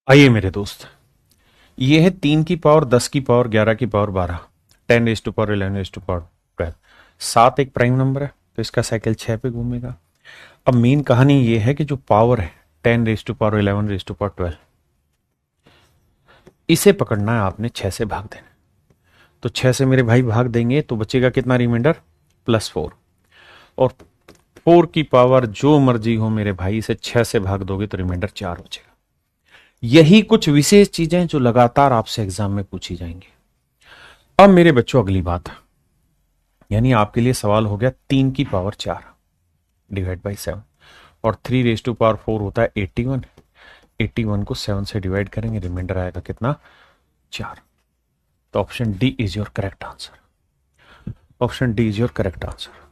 आइए मेरे दोस्त, ये है 3 की पावर 10 की पावर 11 की पावर 12, 10 11 12। 7 एक प्राइम नंबर है तो इसका साइकिल 6 पे घूमेगा। अब मेन कहानी ये है कि जो पावर है 10 11 12, इसे पकड़ना है आपने, 6 से भाग देना। तो 6 से मेरे भाई भाग देंगे तो बचेगा कितना रिमाइंडर? +4। और 4 की पावर जो मर्जी हो मेरे भाई, इसे 6 से भाग दोगे तो रिमाइंडर 4 बचेगा। यही कुछ विशेष चीजें जो लगातार आपसे एग्जाम में पूछी जाएंगी। अब मेरे बच्चों अगली बात, यानी आपके लिए सवाल हो गया 3 की पावर 4 डिवाइड बाई 7, और 3 होता है 81। 81 को 7 से डिवाइड करेंगे, रिमाइंडर आएगा कितना? 4। तो option D is your correct answer. Option D is your correct answer.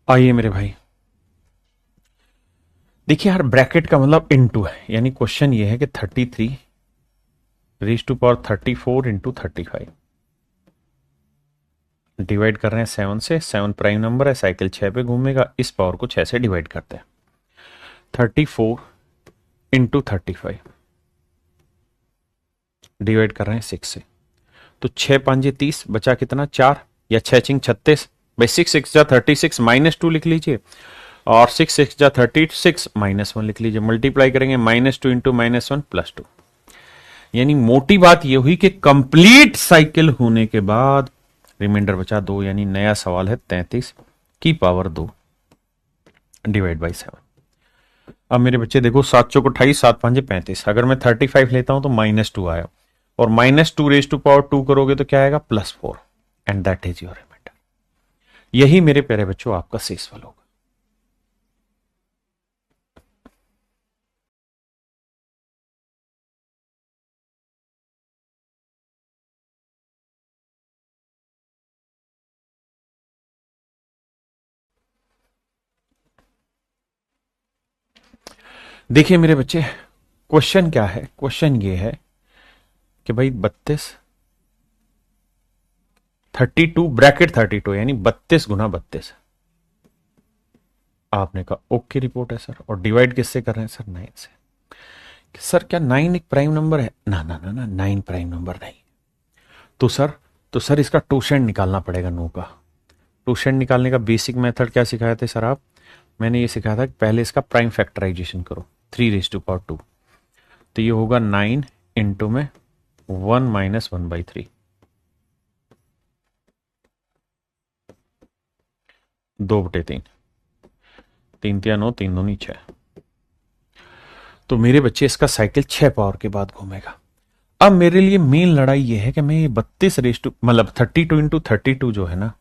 आइए मेरे भाई, देखिए यार ब्रैकेट का मतलब इनटू है, यानी क्वेश्चन ये है कि 33 इंटू 35 डिवाइड कर रहे हैं 7 से। 7 प्राइम नंबर है, साइकिल 6 पे घूमेगा, इस पावर को 6 से डिवाइड करते हैं। 34 इंटू 35 डिवाइड कर रहे हैं 6 से। तो 6 5 30, बचा कितना? 4, या 6 6 36। भाई 6 6 जा 36, -2 लिख लीजिए, और 6 6 जा 36, -1 लिख लीजिए। मल्टीप्लाई करेंगे -2 इंटू -1 +2। यानी मोटी बात यह हुई कि कंप्लीट साइकिल होने के बाद रिमाइंडर बचा 2, यानी नया सवाल है 33 की पावर 2 डिवाइड बाई 7। अब मेरे बच्चे देखो, 7 चौक 28, 7 5 35। अगर मैं 35 लेता हूं तो -2 आया, और -2 रेज टू पावर 2 करोगे तो क्या आएगा? +4, and that is your remainder. यही मेरे प्यारे बच्चों आपका शेषफल होगा। देखिए मेरे बच्चे, क्वेश्चन क्या है? क्वेश्चन ये है कि भाई 32 ब्रैकेट 32 यानी 32 × 32। आपने कहा ओके रिपोर्ट है सर, और डिवाइड किससे कर रहे हैं सर? 9 से। सर क्या 9 एक प्राइम नंबर है? ना ना ना ना, 9 प्राइम नंबर नहीं। तो सर इसका टोशेंट निकालना पड़ेगा 9 का। टोशेंट निकालने का बेसिक मेथड क्या सिखाए थे सर आप? मैंने ये सिखाया था कि पहले इसका प्राइम फैक्टराइजेशन करो, 3⁻²। तो ये होगा 9 इंटू में 1 - 1/3, 2/3, 3 × 9, 3 दूनी 6। तो मेरे बच्चे इसका साइकिल 6 पावर के बाद घूमेगा। अब मेरे लिए मेन लड़ाई ये है कि मैं ये 32 मतलब 32 × 32 जो है ना,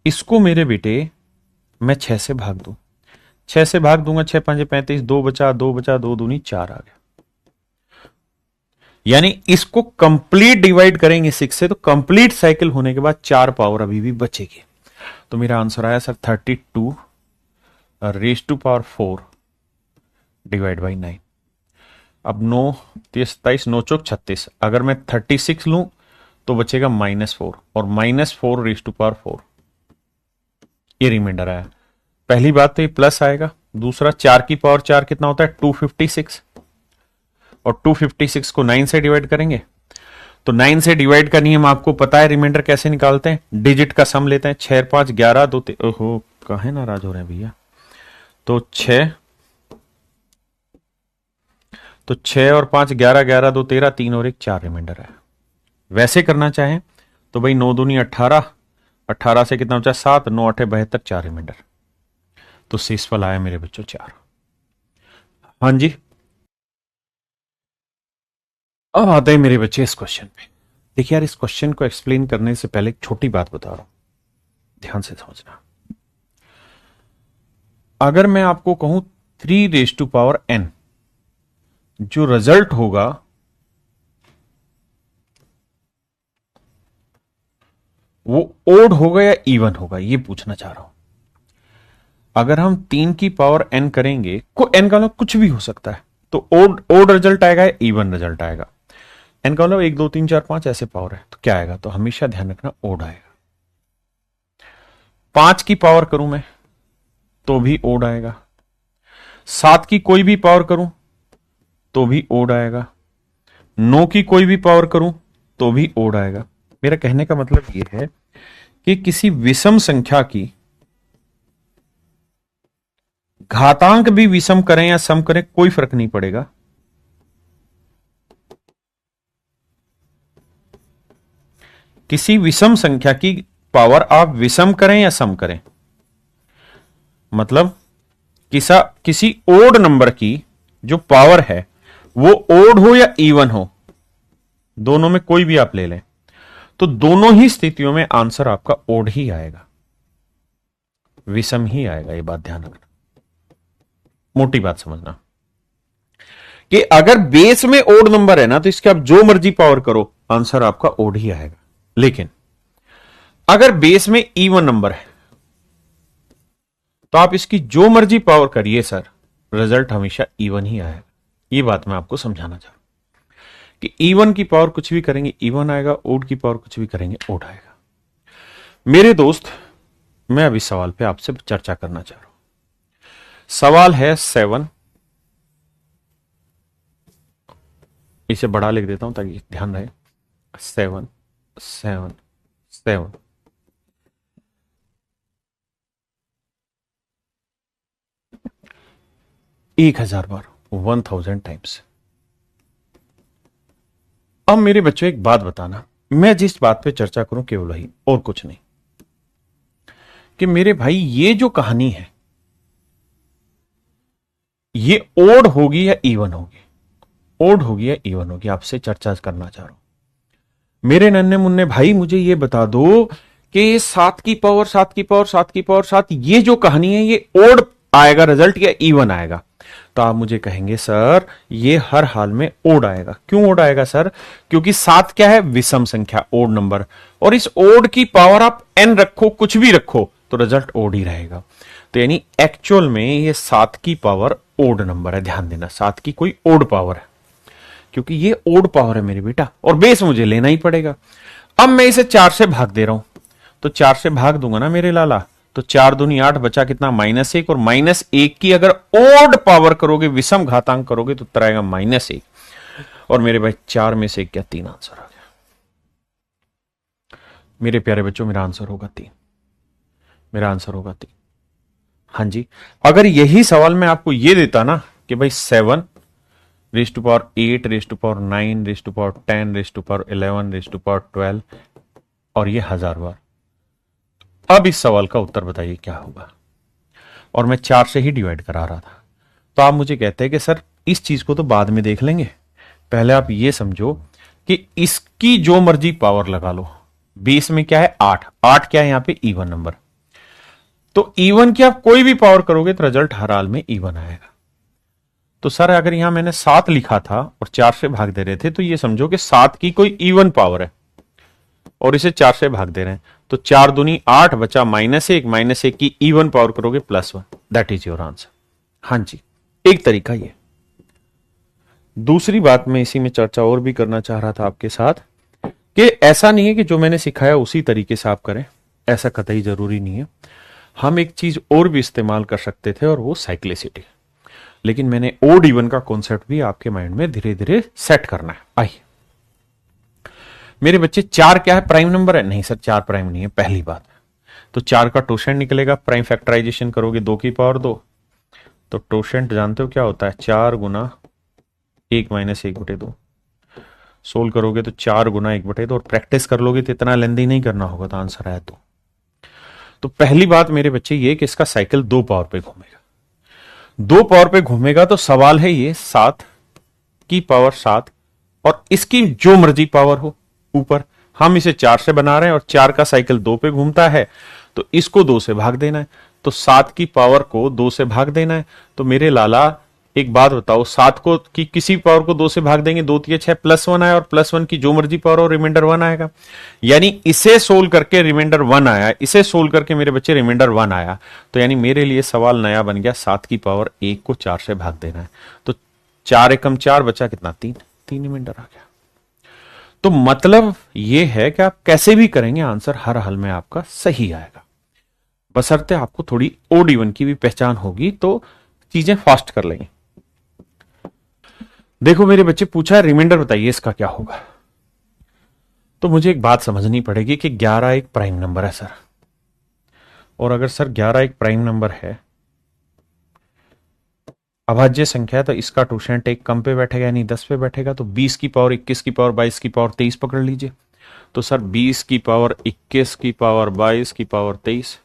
इसको मेरे बेटे मैं 6 से भाग दूं। 6 से भाग दूंगा, 6 × 5 = 35, 2 बचा, 2 बचा, 2 दूनी 4 आ गया। यानी इसको कंप्लीट डिवाइड करेंगे 6 से, तो कंप्लीट साइकिल होने के बाद 4 पावर अभी भी बचेगी। तो मेरा आंसर आया सर 32⁴ डिवाइड बाई 9। अब 9 30 27 9 चौक 36। अगर मैं 36 लूं तो बचेगा -4, और -4⁴ ये रिमाइंडर आया। पहली बात तो ये प्लस आएगा, दूसरा 4 की पावर 4 कितना होता है? 256, और 256 को 9 से डिवाइड करेंगे तो 9 से डिवाइड का नियम आपको पता है। रिमाइंडर कैसे निकालते हैं? डिजिट का सम लेते हैं। 6 5 11 2 ओहो कहे नाराज हो रहे हैं भैया। तो 6 और 5 11 11 2 13, 3 और 1 4 रिमाइंडर है। वैसे करना चाहें तो भाई 9 दूनी 18, 18 से कितना बचा? 7, 9 8 72, 4 रिमाइंडर। तो शेषफल आया मेरे बच्चों 4। हाँ जी, अब आते हैं मेरे बच्चे इस क्वेश्चन पे। देखिए यार, इस क्वेश्चन को एक्सप्लेन करने से पहले एक छोटी बात बता रहा हूं, ध्यान से समझना। अगर मैं आपको कहूं 3⁻n जो रिजल्ट होगा वो ओड होगा या इवन होगा, ये पूछना चाह रहा हूं। अगर हम 3 की पावर n करेंगे, को n का मतलब कुछ भी हो सकता है, तो ओड रिजल्ट आएगा या इवन रिजल्ट आएगा? n का मतलब 1 2 3 4 5 ऐसे पावर है, तो क्या आएगा? तो हमेशा ध्यान रखना ओड आएगा। 5 की पावर करूं मैं तो भी ओड आएगा, 7 की कोई भी पावर करूं तो भी ओड आएगा, 9 की कोई भी पावर करूं तो भी ओड आएगा। मेरा कहने का मतलब यह है कि किसी विषम संख्या की घातांक भी विषम करें या सम करें कोई फर्क नहीं पड़ेगा। किसी विषम संख्या की पावर आप विषम करें या सम करें, मतलब किसी ओड नंबर की जो पावर है वो ओड हो या इवन हो, दोनों में कोई भी आप ले लें, तो दोनों ही स्थितियों में आंसर आपका ओड ही आएगा, विषम ही आएगा। ये बात ध्यान रखना, मोटी बात समझना कि अगर बेस में ओड नंबर है ना, तो इसके आप जो मर्जी पावर करो आंसर आपका ओड ही आएगा। लेकिन अगर बेस में इवन नंबर है तो आप इसकी जो मर्जी पावर करिए सर, रिजल्ट हमेशा इवन ही आएगा। ये बात मैं आपको समझाना चाह रहा हूं कि इवन की पावर कुछ भी करेंगे इवन आएगा, ओड की पावर कुछ भी करेंगे ओड आएगा। मेरे दोस्त, मैं अभी सवाल पे आपसे चर्चा करना चाह रहा हूं। सवाल है 7, इसे बड़ा लिख देता हूं ताकि ध्यान रहे। 7 7 7 1000 बार, 1000 टाइम्स। अब मेरे बच्चों एक बात बताना, मैं जिस बात पे चर्चा करूं केवल वही और कुछ नहीं, कि मेरे भाई ये जो कहानी है ये ओड होगी या इवन होगी, ओड होगी या इवन होगी, आपसे चर्चा करना चाह रहा हूं। मेरे नन्हे मुन्ने भाई मुझे ये बता दो कि ये 7 की पावर 7 की पावर 7 की पावर 7, ये जो कहानी है ये ओड आएगा रिजल्ट या इवन आएगा? तो आप मुझे कहेंगे सर ये हर हाल में ओड आएगा। क्यों ओड आएगा सर? क्योंकि 7 क्या है? विषम संख्या, ओड नंबर, और इस ओड की पावर आप n रखो, कुछ भी रखो, तो रिजल्ट ओड ही रहेगा। तो यानी एक्चुअल में ये 7 की पावर ओड नंबर है। ध्यान देना, 7 की कोई ओड पावर है, क्योंकि ये ओड पावर है मेरे बेटा, और बेस मुझे लेना ही पड़ेगा। अब मैं इसे 4 से भाग दे रहा हूं, तो 4 से भाग दूंगा ना मेरे लाला, तो 4 दूनी 8, बचा कितना? -1, और -1 की अगर ओड पावर करोगे, विषम घातांक करोगे, तो उत्तर आएगा -1। और मेरे भाई 4 में से क्या? 3 आंसर आ गया। मेरे प्यारे बच्चों, मेरा आंसर होगा 3। मेरा आंसर होगा 3। हाँ जी, अगर यही सवाल मैं आपको ये देता ना कि भाई 7 raise to power 8 raise to power 9 raise to power 10 raise to power 11 raise to power 12, और ये 1000 बार, अब इस सवाल का उत्तर बताइए क्या होगा? और मैं 4 से ही डिवाइड करा रहा था। तो आप मुझे कहते हैं कि सर इस चीज को तो बाद में देख लेंगे, पहले आप ये समझो कि इसकी जो मर्जी पावर लगा लो, बेस में क्या है? 8। 8 क्या है यहां पे? Even number. तो इवन की आप कोई भी पावर करोगे तो रिजल्ट हर हाल में इवन आएगा। तो सर अगर यहां मैंने 7 लिखा था और 4 से भाग दे रहे थे, तो ये समझो कि 7 की कोई इवन पावर है और इसे 4 से भाग दे रहे हैं, तो 4 दूनी 8, बचा -1, -1 की इवन पावर करोगे +1, दैट इज योर आंसर। हां जी, एक तरीका ये। दूसरी बात मैं इसी में चर्चा और भी करना चाह रहा था आपके साथ कि ऐसा नहीं है कि जो मैंने सिखाया उसी तरीके से आप करें, ऐसा कतई जरूरी नहीं है। हम एक चीज और भी इस्तेमाल कर सकते थे और वो साइक्लिसिटी, लेकिन मैंने ओड इवन का कॉन्सेप्ट भी आपके माइंड में धीरे धीरे सेट करना है। आइए मेरे बच्चे, 4 क्या है? प्राइम नंबर है? नहीं सर, 4 प्राइम नहीं है, पहली बात। तो 4 का टोशेंट निकलेगा, प्राइम फैक्टराइजेशन करोगे 2 की पावर 2, तो टोशेंट जानते हो क्या होता है? 4 गुना 1 माइनस 1/2। सोल्व करोगे तो 4 गुना 1/2, और प्रैक्टिस कर लोगे तो इतना लेंदी नहीं करना होगा, तो आंसर आया 2। तो पहली बात मेरे बच्चे ये कि इसका साइकिल 2 पावर पे घूमेगा। 2 पावर पे घूमेगा तो सवाल है ये 7 की पावर 7, और इसकी जो मर्जी पावर हो ऊपर, हम इसे 4 से बना रहे हैं और 4 का साइकिल 2 पे घूमता है, तो इसको 2 से भाग देना है। तो 7 की पावर को 2 से भाग देना है। तो मेरे लाला एक बात बताओ, 7 को की किसी पावर को 2 से भाग देंगे, 2 3 6 +1 आया, और +1 की जो मर्जी पावर हो, रिमाइंडर 1 आएगा। यानी इसे सोल्व करके रिमाइंडर 1 आया, इसे सोल्व करके मेरे बच्चे रिमाइंडर 1 आया। तो यानी मेरे लिए सवाल नया बन गया, 7 की पावर 1 को 4 से भाग देना है। तो 4 एकम 4, बचा कितना? 3 रिमाइंडर आ गया। तो मतलब यह है कि आप कैसे भी करेंगे आंसर हर हाल में आपका सही आएगा, बशर्ते आपको थोड़ी ओड इवन की भी पहचान होगी, तो चीजें फास्ट कर लेंगे। देखो मेरे बच्चे, पूछा है रिमाइंडर बताइए इसका क्या होगा। तो मुझे एक बात समझनी पड़ेगी कि 11 एक प्राइम नंबर है सर, और अगर सर 11 एक प्राइम नंबर है, अभाज्य संख्या है, तो इसका टोशेंट एक कम पे बैठेगा यानी 10 पे बैठेगा। तो 20 की पावर 21 की पावर 22 की पावर 23 पकड़ लीजिए। तो सर 20 की पावर 21 की पावर 22 की पावर 23,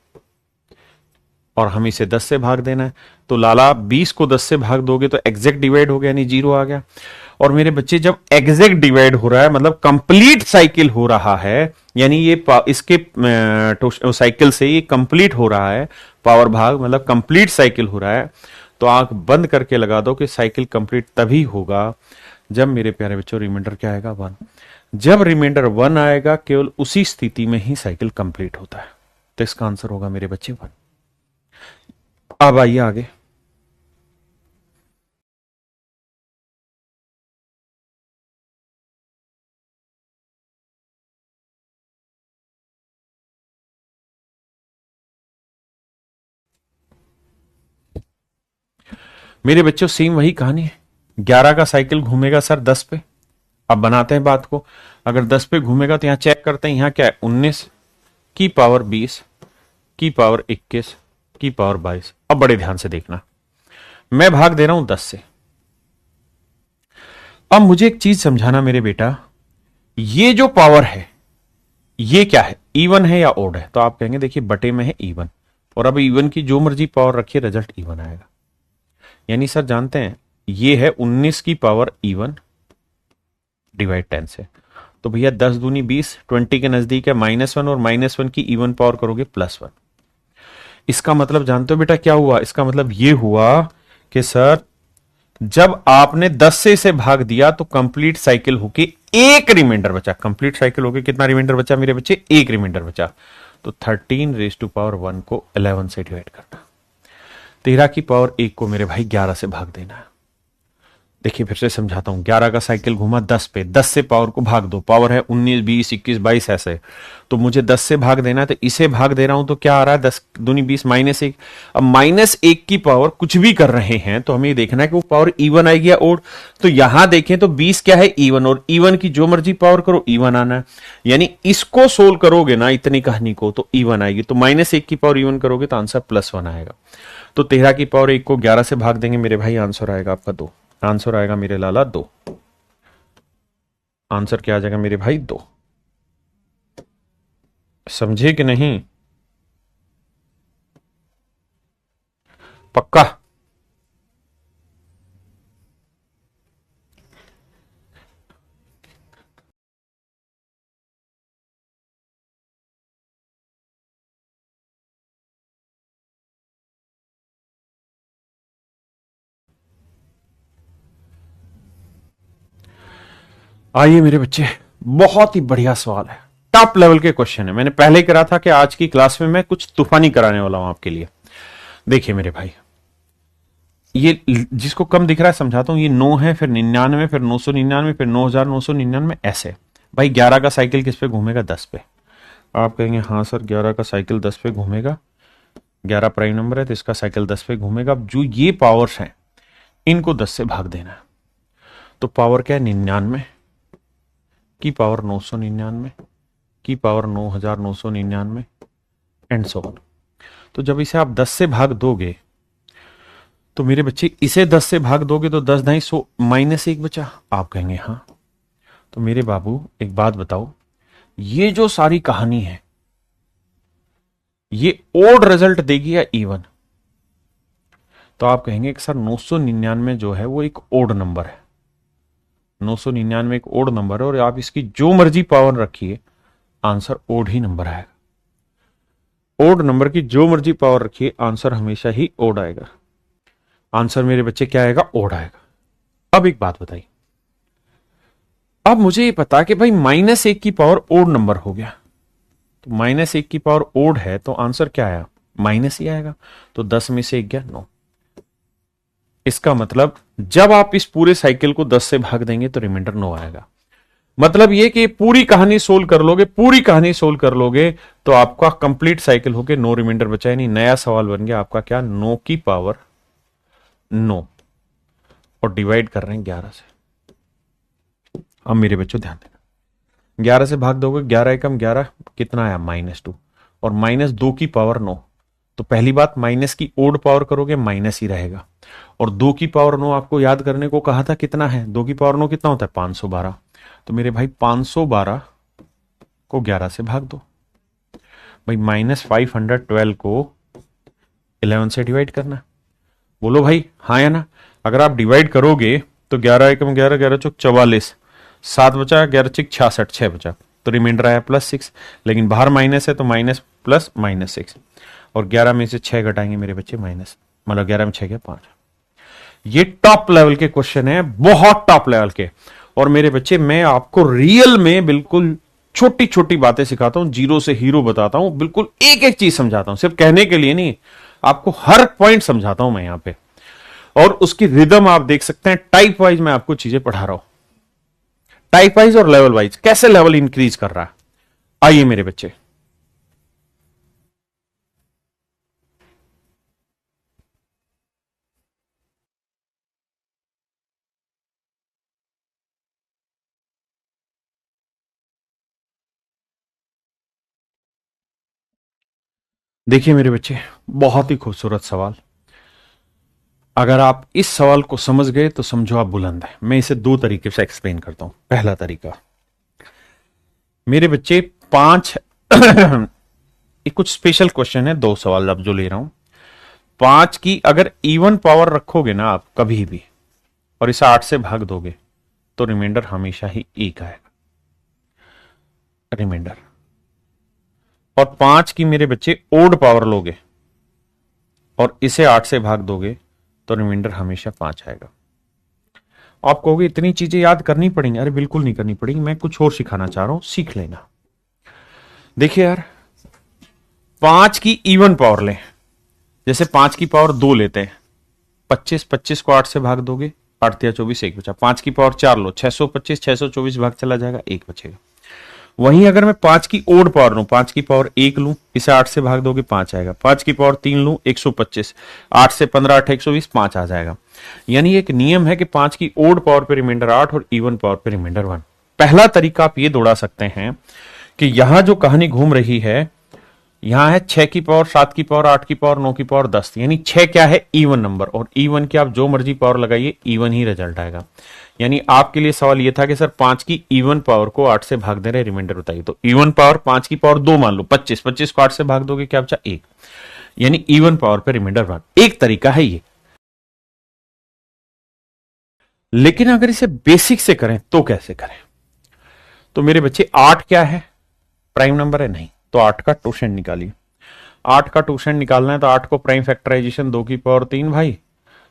और हम इसे 10 से भाग देना है। तो लाला 20 को 10 से भाग दोगे तो एग्जैक्ट डिवाइड हो गया, यानी 0 आ गया। और मेरे बच्चे, जब एग्जैक्ट डिवाइड हो रहा है मतलब कंप्लीट साइकिल हो रहा है, यानी ये इसके साइकिल से ये कंप्लीट हो रहा है, पावर भाग मतलब कंप्लीट साइकिल हो रहा है, तो आंख बंद करके लगा दो कि साइकिल कंप्लीट तभी होगा जब मेरे प्यारे बच्चों रिमाइंडर क्या आएगा? 1। जब रिमाइंडर 1 आएगा, केवल उसी स्थिति में ही साइकिल कंप्लीट होता है। तो इसका आंसर होगा मेरे बच्चे 1। अब आइए आगे। मेरे बच्चों सेम वही कहानी है, 11 का साइकिल घूमेगा सर 10 पे। अब बनाते हैं बात को, अगर 10 पे घूमेगा तो यहां चेक करते हैं, यहां क्या है? 19 की पावर 20 की पावर 21 की पावर 22। अब बड़े ध्यान से देखना, मैं भाग दे रहा हूं 10 से। अब मुझे एक चीज समझाना मेरे बेटा, ये जो पावर है ये क्या है? इवन है या ओड है? तो आप कहेंगे देखिए बटे में है इवन, और अब इवन की जो मर्जी पावर रखिए रिजल्ट इवन आएगा। यानी सर जानते हैं ये है 19 की पावर इवन डिवाइड 10 से, तो भैया 10 दूनी 20, 20 के नजदीक है -1 और -1 की इवन पावर करोगे +1। इसका मतलब जानते हो बेटा क्या हुआ? इसका मतलब ये हुआ कि सर जब आपने 10 से इसे भाग दिया तो कंप्लीट साइकिल होके एक रिमाइंडर बचा। कंप्लीट साइकिल होके कितना रिमाइंडर बचा मेरे बच्चे? एक रिमाइंडर बचा। तो 13 raised to power 1 को 11 से डिवाइड करना। 13 की पावर 1 को मेरे भाई 11 से भाग देना है। देखिए फिर से समझाता हूं, 11 का साइकिल घूमा 10 पे, 10 से पावर को भाग दो, पावर है 19, 20, 21, 22 ऐसे, तो मुझे 10 से भाग देना है, तो इसे भाग दे रहा हूं तो क्या आ रहा है? 10 दूनी 20 -1। अब -1 की पावर कुछ भी कर रहे हैं तो हमें देखना है कि वो पावर इवन आएगी या ओड। तो यहां देखें तो 20 क्या है? इवन, और इवन की जो मर्जी पावर करो इवन आना है। यानी इसको सोल्व करोगे ना इतनी कहानी को तो इवन आएगी। तो -1 की पावर इवन करोगे तो आंसर +1 आएगा। तो 13 की पावर 1 को 11 से भाग देंगे मेरे भाई, आंसर आएगा आपका 2। आंसर आएगा मेरे लाला 2। आंसर क्या आ जाएगा मेरे भाई? 2। समझे कि नहीं? पक्का? आइए मेरे बच्चे, बहुत ही बढ़िया सवाल है, टॉप लेवल के क्वेश्चन है। मैंने पहले करा था कि आज की क्लास में मैं कुछ तूफानी कराने वाला हूं आपके लिए। देखिए मेरे भाई, ये जिसको कम दिख रहा है समझाता हूं। ये 9 है, फिर 99, फिर 999, फिर 9999, ऐसे। भाई 11 का साइकिल किस पे घूमेगा? 10 पे। आप कहेंगे हाँ सर 11 का साइकिल 10 पे घूमेगा, 11 प्राइम नंबर है तो इसका साइकिल 10 पे घूमेगा। अब जो ये पावर्स हैं इनको 10 से भाग देना है। तो पावर क्या है? 99 की पावर 999 की पावर 9999 एंड सो ऑन। तो जब इसे आप 10 से भाग दोगे तो मेरे बच्चे इसे 10 से भाग दोगे तो 10 ढाई 100 -1 बचा। आप कहेंगे हाँ। तो मेरे बाबू एक बात बताओ, ये जो सारी कहानी है ये ओड रिजल्ट देगी या इवन? तो आप कहेंगे कि सर 999 जो है वो एक ओड नंबर है। 999 एक ओड नंबर है और आप इसकी जो मर्जी पावर रखिए आंसर ओड ही नंबर आएगा। ओड नंबर की जो मर्जी पावर रखिए आंसर हमेशा ही ओड आएगा। आंसर मेरे बच्चे क्या आएगा? ओड आएगा। अब एक बात बताइए, अब मुझे ये पता कि भाई -1 की पावर ओड नंबर हो गया, तो -1 की पावर ओड है तो आंसर क्या आया? माइनस ही आएगा। तो 10 में से 1 गया 9। इसका मतलब जब आप इस पूरे साइकिल को 10 से भाग देंगे तो रिमाइंडर 9 आएगा। मतलब ये कि पूरी कहानी सोल्व कर लोगे, पूरी कहानी सोल्व कर लोगे तो आपका कंप्लीट साइकिल होके 9 रिमाइंडर बचा। नहीं, नया सवाल बन गया आपका क्या? 9 की पावर 9 और डिवाइड कर रहे हैं 11 से। अब मेरे बच्चों ध्यान देना, 11 से भाग दोगे, 11 एकम 11 कितना आया? -2 और -2 की पावर 9। तो पहली बात, माइनस की ओड पावर करोगे माइनस ही रहेगा। और 2 की पावर 9 आपको याद करने को कहा था, कितना है? 2 की पावर 9 कितना होता है? 512। तो मेरे भाई 512 को 11 से भाग दो। भाई -512 को 11 से डिवाइड करना। बोलो भाई हाँ या ना? अगर आप डिवाइड करोगे तो 11 एकम 11, 11 चौक 44, 7 बचा, 11 चिक 66, 6 बचा, तो रिमाइंडर आया +6। लेकिन बाहर माइनस है तो माइनस प्लस -6, और 11 में से 6 घटाएंगे मेरे बच्चे माइनस, मतलब 11 में 6 गया 5। ये टॉप लेवल के क्वेश्चन है, बहुत टॉप लेवल के। और मेरे बच्चे मैं आपको रियल में बिल्कुल छोटी छोटी बातें सिखाता हूं, जीरो से हीरो बताता हूं, बिल्कुल एक एक चीज समझाता हूं, सिर्फ कहने के लिए नहीं, आपको हर पॉइंट समझाता हूं मैं यहां पे। और उसकी रिदम आप देख सकते हैं, टाइप वाइज मैं आपको चीजें पढ़ा रहा हूं, टाइप वाइज और लेवल वाइज, कैसे लेवल इंक्रीज कर रहा है। आइए मेरे बच्चे, देखिए मेरे बच्चे, बहुत ही खूबसूरत सवाल। अगर आप इस सवाल को समझ गए तो समझो आप बुलंद हैं। मैं इसे 2 तरीके से एक्सप्लेन करता हूं। पहला तरीका, मेरे बच्चे 5 ये कुछ स्पेशल क्वेश्चन है, 2 सवाल अब जो ले रहा हूं। 5 की अगर इवन पावर रखोगे ना आप कभी भी, और इसे 8 से भाग दोगे तो रिमाइंडर हमेशा ही 1 आएगा। रिमाइंडर, और 5 की मेरे बच्चे ओड पावर लोगे और इसे 8 से भाग दोगे तो रिमाइंडर हमेशा 5 आएगा। आप कहोगे इतनी चीजें याद करनी पड़ेंगी, अरे बिल्कुल नहीं करनी पड़ेगी, मैं कुछ और सिखाना चाह रहा हूं, सीख लेना। देखिए यार, 5 की इवन पावर लें, जैसे 5 की पावर 2 लेते हैं, 25 को 8 से भाग दोगे, 8 या 24, 1 बचा। 5 की पावर 4 लो, 625, 624 भाग चला जाएगा, 1 बचेगा। वहीं अगर मैं 5 की ओड पावर लूं, 5 की पावर 1 लूं, इसे 8 से भाग दोगे 5 आएगा। 5 की पावर 3 लूं, 125, 8 से 15, 8, 120, 5 आ जाएगा। यानी एक नियम है कि 5 की ओड पावर पे रिमाइंडर 8 और इवन पावर पे रिमाइंडर 1। पहला तरीका आप ये दौड़ा सकते हैं कि यहां जो कहानी घूम रही है, यहां है 6 की पावर, 7 की पावर, 8 की पावर, 9 की पावर, 10, यानी 6 क्या है, इवन नंबर, और इवन की आप जो मर्जी पावर लगाइए इवन ही रिजल्ट आएगा। यानी आपके लिए सवाल यह था कि सर 5 की इवन पावर को 8 से भाग दे रहे, रिमाइंडर बताइए। तो इवन पावर 5 की पावर 2 मान लो, 25, 25 को 8 से भाग दोगे क्या बचा, 1, यानी इवन पावर पे रिमाइंडर 1। एक तरीका है ये। लेकिन अगर इसे बेसिक से करें तो कैसे करें? तो मेरे बच्चे 8 क्या है, प्राइम नंबर है नहीं, तो 8 का टोशेंट निकालिए। 8 का टोशेंट निकालना है तो 8 को प्राइम फैक्टराइजेशन 2 की पावर 3 भाई,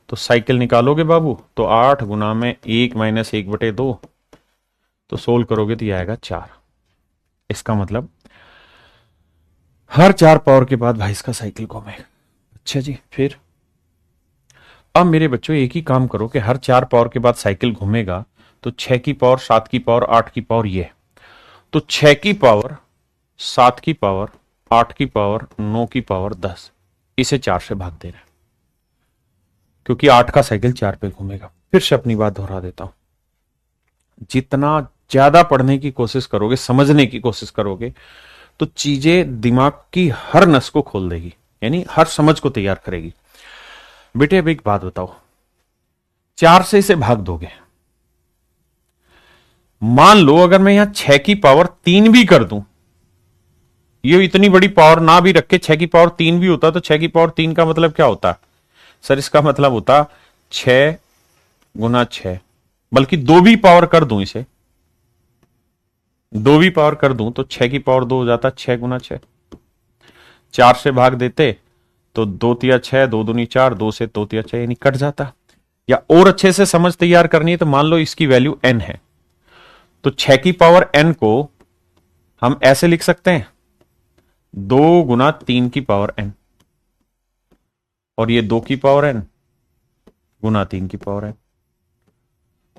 तो साइकिल निकालोगे बाबू, तो 8 गुना में 1 माइनस 1/2, तो सोल्व करोगे तो ये आएगा 4। इसका मतलब हर 4 पावर के बाद भाई इसका साइकिल घूमेगा। अच्छा जी, फिर अब मेरे बच्चों एक ही काम करो कि हर 4 पावर के बाद साइकिल घूमेगा, तो 6 की पावर, 7 की पावर, 8 की पावर, ये तो 6 की पावर, 7 की पावर, 8 की पावर, 9 की पावर 10, इसे 4 से भाग दे रहे हैं क्योंकि 8 का साइकिल 4 पे घूमेगा। फिर से अपनी बात दोहरा देता हूं, जितना ज्यादा पढ़ने की कोशिश करोगे, समझने की कोशिश करोगे, तो चीजें दिमाग की हर नस को खोल देगी, यानी हर समझ को तैयार करेगी। बेटे अब एक बात बताओ, 4 से इसे भाग दोगे, मान लो अगर मैं यहां 6 की पावर 3 भी कर दूं, ये इतनी बड़ी पावर ना भी रखे, 6 की पावर 3 भी होता, तो 6 की पावर 3 का मतलब क्या होता सर? इसका मतलब होता 6 गुना 6, बल्कि 2 भी पावर कर दूं, इसे 2 भी पावर कर दूं तो 6 की पावर 2 हो जाता, 6 गुना 6। 4 से भाग देते तो 2 तिया 6, 2 दूनी 4, 2 से 2 तिया 6, यानी कट जाता। या और अच्छे से समझ तैयार करनी है तो मान लो इसकी वैल्यू n है, तो 6 की पावर n को हम ऐसे लिख सकते हैं 2 गुना 3 की पावर n, और ये 2 की पावर n गुना 3 की पावर n,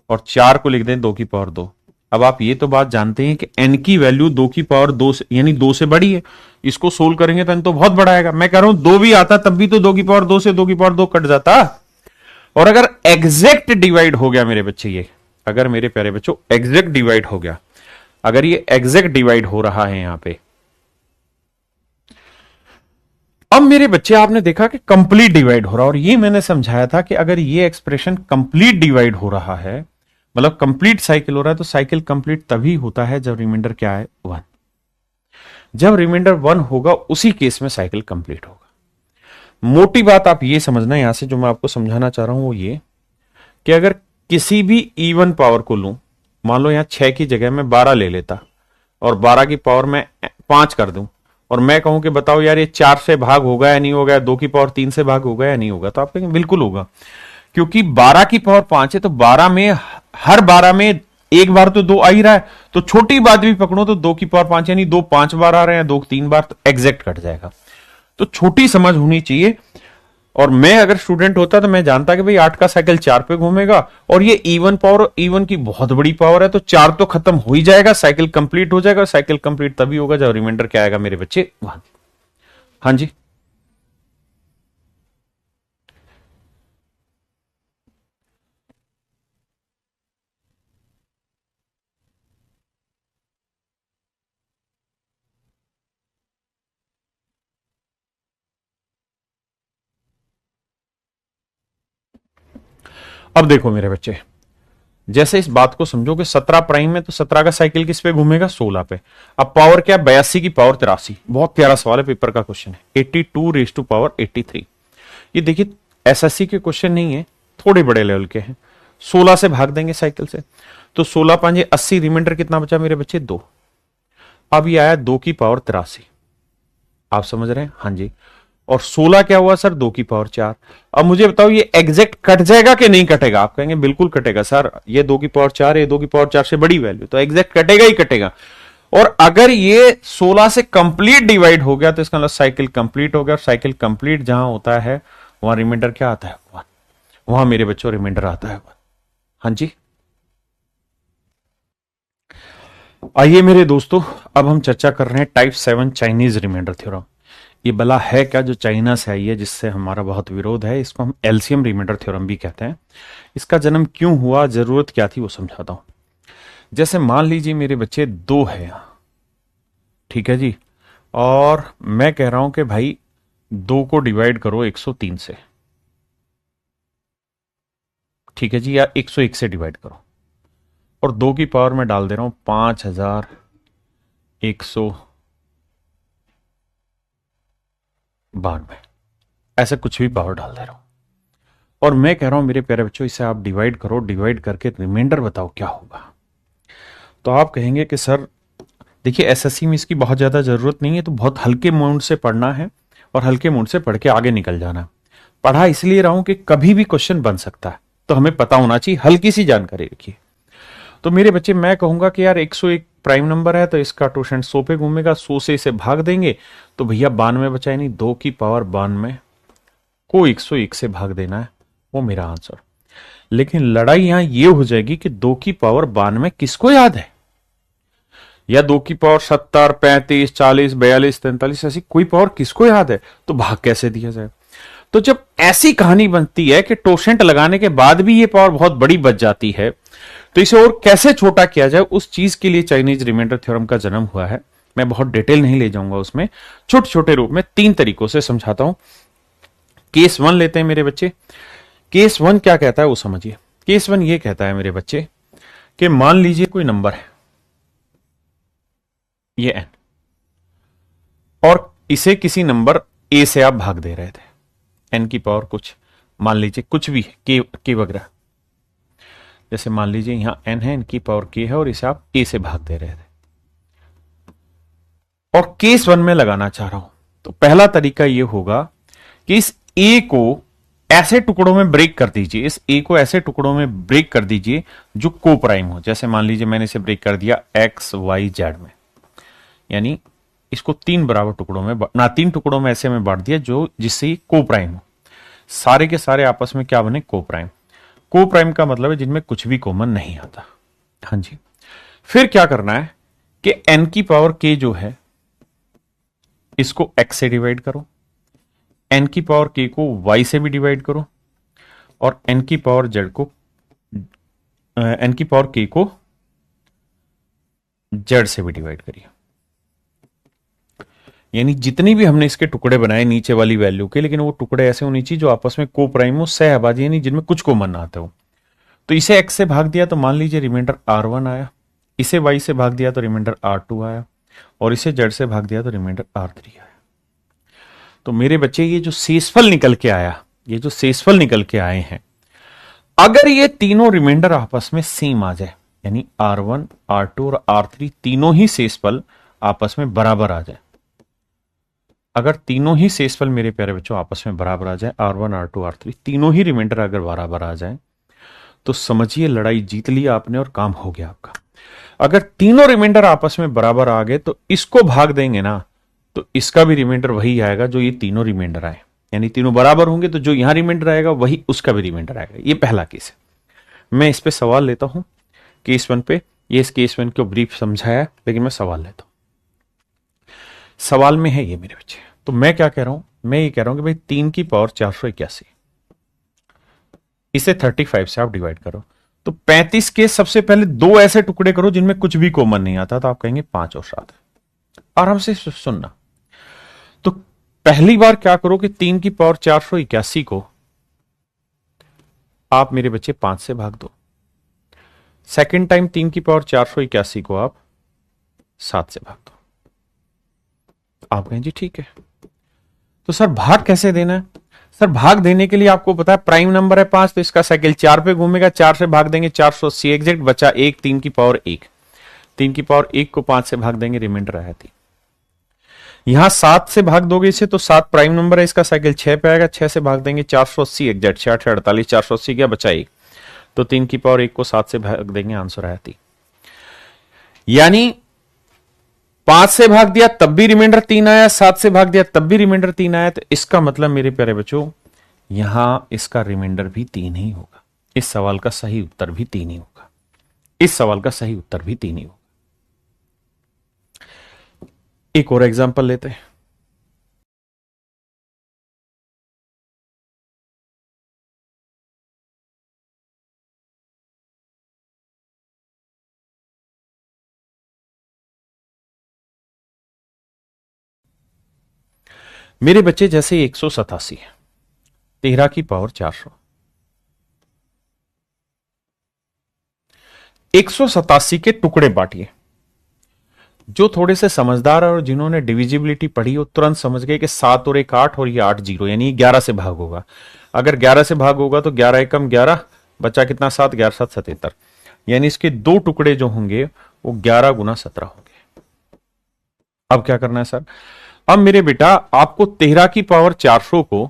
और 4 को लिख दें 2 की पावर 2। अब आप ये तो बात जानते हैं कि n की वैल्यू 2 की पावर 2 से, यानी 2 से बड़ी है, इसको सोल्व करेंगे तो n तो बहुत बड़ा आएगा। मैं कह रहा हूं 2 भी आता तब भी तो 2 की पावर 2 से 2 की पावर 2 कट जाता। और अगर एग्जैक्ट डिवाइड हो गया मेरे बच्चे, ये अगर मेरे प्यारे बच्चों एग्जैक्ट डिवाइड हो गया, अगर ये एग्जैक्ट डिवाइड हो रहा है यहां पे, अब मेरे बच्चे आपने देखा कि कंप्लीट डिवाइड हो रहा है, और ये मैंने समझाया था कि अगर ये एक्सप्रेशन कंप्लीट डिवाइड हो रहा है, मतलब कंप्लीट साइकिल हो रहा है, तो साइकिल कंप्लीट तभी होता है जब रिमाइंडर क्या है, 1। जब रिमाइंडर 1 होगा उसी केस में साइकिल कंप्लीट होगा। मोटी बात आप ये समझना यहां से, जो मैं आपको समझाना चाह रहा हूं वो ये कि अगर किसी भी इवन पावर को लूं, मान लो यहां 6 की जगह मैं 12 ले लेता और 12 की पावर में 5 कर दूं, और मैं कहूं कि बताओ यार ये 4 से भाग होगा या नहीं होगा, 2 की पावर 3 से भाग होगा या नहीं होगा, तो आप कहेंगे बिल्कुल होगा, क्योंकि 12 की पावर 5 है, तो 12 में हर 12 में एक बार तो 2 आ ही रहा है, तो छोटी बात भी पकड़ो तो 2 की पावर 5, यानी 2 5 बार आ रहे हैं, 2 3 बार, तो एग्जैक्ट कट जाएगा। तो छोटी समझ होनी चाहिए। और मैं अगर स्टूडेंट होता तो मैं जानता कि भाई 8 का साइकिल 4 पे घूमेगा, और ये इवन पावर, इवन की बहुत बड़ी पावर है, तो 4 तो खत्म हो ही जाएगा, साइकिल कंप्लीट हो जाएगा। साइकिल कंप्लीट तभी होगा जब रिमाइंडर क्या आएगा मेरे बच्चे, 1। हाँ जी, अब देखो मेरे बच्चे, जैसे इस बात को समझो कि 17 प्राइम में, तो 17 का साइकिल किस पे घूमेगा, 16 पे। अब पावर क्या, 82 की पावर 83। बहुत प्यारा सवाल है, पेपर का क्वेश्चन है, 82 रेज टू पावर 83। ये देखिए एसएससी के क्वेश्चन नहीं है, थोड़े बड़े लेवल के हैं। 16 से भाग देंगे साइकिल से, तो 16 5 80, रिमाइंडर कितना बचा मेरे बच्चे, 2। अब ये आया 2 की पावर 83, आप समझ रहे हैं? हाँ जी। और 16 क्या हुआ सर? 2 की पावर 4। अब मुझे बताओ ये एग्जैक्ट कट जाएगा कि नहीं कटेगा? आप कहेंगे बिल्कुल कटेगा सर, ये 2 की पावर 4, ये 2 की पावर 4 से बड़ी वैल्यू, तो एग्जैक्ट कटेगा ही कटेगा। और अगर ये 16 से कंप्लीट डिवाइड हो गया तो इसका मतलब साइकिल कंप्लीट हो गया। और साइकिल कंप्लीट जहां होता है वहां रिमाइंडर क्या आता है? 1। वहां मेरे बच्चों रिमाइंडर आता है 1। हाँ जी। आइए मेरे दोस्तों, अब हम चर्चा कर रहे हैं टाइप 7 चाइनीज रिमाइंडर थ्योरम। ये बला है क्या जो चाइना से आई है, जिससे हमारा बहुत विरोध है? इसको हम एलसीएम रिमाइंडर थ्योरम भी कहते हैं। इसका जन्म क्यों हुआ, जरूरत क्या थी, वो समझाता हूं। जैसे मान लीजिए मेरे बच्चे 2 है यहां, ठीक है जी, और मैं कह रहा हूं कि भाई 2 को डिवाइड करो 103 से, ठीक है जी, या 101 से डिवाइड करो, और 2 की पावर में डाल दे रहा हूं 5192, ऐसे कुछ भी पावर डाल दे रहा हूं, और मैं कह रहा हूं मेरे प्यारे बच्चों इसे आप डिवाइड करो, डिवाइड करके रिमाइंडर बताओ क्या होगा। तो आप कहेंगे कि सर देखिए एसएससी में इसकी बहुत ज्यादा जरूरत नहीं है, तो बहुत हल्के मूड से पढ़ना है और हल्के मूड से पढ़ के आगे निकल जाना है। पढ़ा इसलिए रहा हूं कि कभी भी क्वेश्चन बन सकता है, तो हमें पता होना चाहिए, हल्की सी जानकारी रखिए। तो मेरे बच्चे मैं कहूंगा कि यार 101 प्राइम नंबर है, तो इसका टोशेंट 100 पे घूमेगा, 100 से इसे भाग देंगे तो भैया 92 बचा, यानी 2 की पावर 92 को 101 से भाग देना है, वो मेरा आंसर। लेकिन लड़ाई यहां ये हो जाएगी कि 2 की पावर 92 किसको याद है, या 2 की पावर 70, 35, 40, 42, 43, ऐसी कोई पावर किसको याद है, तो भाग कैसे दिया जाए? तो जब ऐसी कहानी बनती है कि टोशेंट लगाने के बाद भी ये पावर बहुत बड़ी बच जाती है, तो इसे और कैसे छोटा किया जाए, उस चीज के लिए चाइनीज रिमाइंडर थ्योरम का जन्म हुआ है। मैं बहुत डिटेल नहीं ले जाऊंगा उसमें, छोटे छोटे रूप में 3 तरीकों से समझाता हूं। केस 1 लेते हैं मेरे बच्चे। केस 1 क्या कहता है वो समझिए। केस 1 ये कहता है मेरे बच्चे कि मान लीजिए कोई नंबर है ये n, और इसे किसी नंबर a से आप भाग दे रहे थे, n की पावर कुछ, मान लीजिए कुछ भी के वगैरह, जैसे मान लीजिए यहां n है, n की पावर k है, और इसे आप a से भाग दे रहे थे, और केस 1 में लगाना चाह रहा हूं। तो पहला तरीका यह होगा कि इस a को ऐसे टुकड़ों में ब्रेक कर दीजिए, इस a को ऐसे टुकड़ों में ब्रेक कर दीजिए जो को प्राइम हो। जैसे मान लीजिए मैंने इसे ब्रेक कर दिया x y z में, यानी इसको 3 बराबर टुकड़ों में ना 3 टुकड़ों में ऐसे में बांट दिया जो जिससे को प्राइम हो, सारे के सारे आपस में क्या बने? को प्राइम। को प्राइम का मतलब है जिनमें कुछ भी कॉमन नहीं आता। हाँ जी। फिर क्या करना है कि n की पावर k जो है इसको x से डिवाइड करो, n की पावर k को y से भी डिवाइड करो, और n की पावर z को n की पावर k को z से भी डिवाइड करिए। यानी जितनी भी हमने इसके टुकड़े बनाए नीचे वाली वैल्यू के, लेकिन वो टुकड़े ऐसे होने चाहिए जो आपस में को प्राइम हो, सहअभाज्य, यानी जिनमें कुछ कॉमन ना आता हो। तो इसे x से भाग दिया तो मान लीजिए रिमाइंडर r1 आया, इसे y से भाग दिया तो रिमाइंडर r2 आया, और इसे z से भाग दिया तो रिमाइंडर r3 आया। तो मेरे बच्चे ये जो शेषफल निकल के आया, ये जो शेषफल निकल के आए हैं, अगर ये तीनों रिमाइंडर आपस में सेम आ जाए, यानी r1, r2 और r3 तीनों ही शेषफल आपस में बराबर आ जाए, अगर तीनों ही शेषफल मेरे प्यारे बच्चों आपस में बराबर आ जाए, r1, r2, r3 तीनों ही रिमाइंडर अगर बराबर आ जाए, तो समझिए लड़ाई जीत ली आपने और काम हो गया आपका। अगर तीनों रिमाइंडर आपस में बराबर आ गए तो इसको भाग देंगे ना, तो इसका भी रिमाइंडर वही आएगा जो ये तीनों रिमाइंडर आए, यानी तीनों बराबर होंगे तो जो यहां रिमाइंडर आएगा वही उसका भी रिमाइंडर आएगा। ये पहला केस है। मैं इस पे सवाल लेता हूं केस 1 पे। ये इस केस 1 को ब्रीफ समझाया, लेकिन मैं सवाल लेता हूं। सवाल में है ये मेरे बच्चे, तो मैं क्या कह रहा हूं, मैं ये कह रहा हूं कि भाई 3 की पावर 481, इसे 35 से आप डिवाइड करो, तो 35 के सबसे पहले 2 ऐसे टुकड़े करो जिनमें कुछ भी कॉमन नहीं आता, तो आप कहेंगे 5 और 7। आराम से सुनना। तो पहली बार क्या करो कि 3 की पावर 481 को आप मेरे बच्चे 5 से भाग दो। सेकेंड टाइम 3 की पावर 481 को आप 7 से भाग दो। आप कहें जी ठीक है, तो सर भाग कैसे देना है? सर भाग देने के लिए आपको पता है प्राइम नंबर है 5, तो इसका साइकिल 4 पे घूमेगा, 4 से भाग देंगे 480, एग्जैक्ट बचा 1, 3 की पावर 1। 3 की पावर 1 को 5 से भाग देंगे, रिमाइंडर आया 3। यहां 7 से भाग दोगे इसे तो 7 प्राइम नंबर है, इसका साइकिल 6 पे आएगा, 6 से भाग देंगे 480 एग्जैक्ट 6 48 480 क्या बचा 1, तो 3 की पावर 1 को 7 से भाग देंगे, आंसर आया 3। यानी 5 से भाग दिया तब भी रिमाइंडर 3 आया, 7 से भाग दिया तब भी रिमाइंडर 3 आया, तो इसका मतलब मेरे प्यारे बच्चों यहां इसका रिमाइंडर भी 3 ही होगा। इस सवाल का सही उत्तर भी 3 ही होगा। इस सवाल का सही उत्तर भी 3 ही होगा। एक और एग्जांपल लेते हैं। मेरे बच्चे जैसे 187 है, 13 की पावर 400, 187 के टुकड़े बांटिए। जो थोड़े से समझदार और जिन्होंने डिविजिबिलिटी पढ़ी हो तुरंत समझ गए कि 7 और 1 8 और ये 8 0, यानी 11 से भाग होगा। अगर 11 से भाग होगा तो 11 एकम 11, बचा कितना 7, 11 7 77, यानी इसके 2 टुकड़े जो होंगे वो 11 गुना 17 होंगे। अब क्या करना है सर? अब मेरे बेटा आपको 13 की पावर 400 को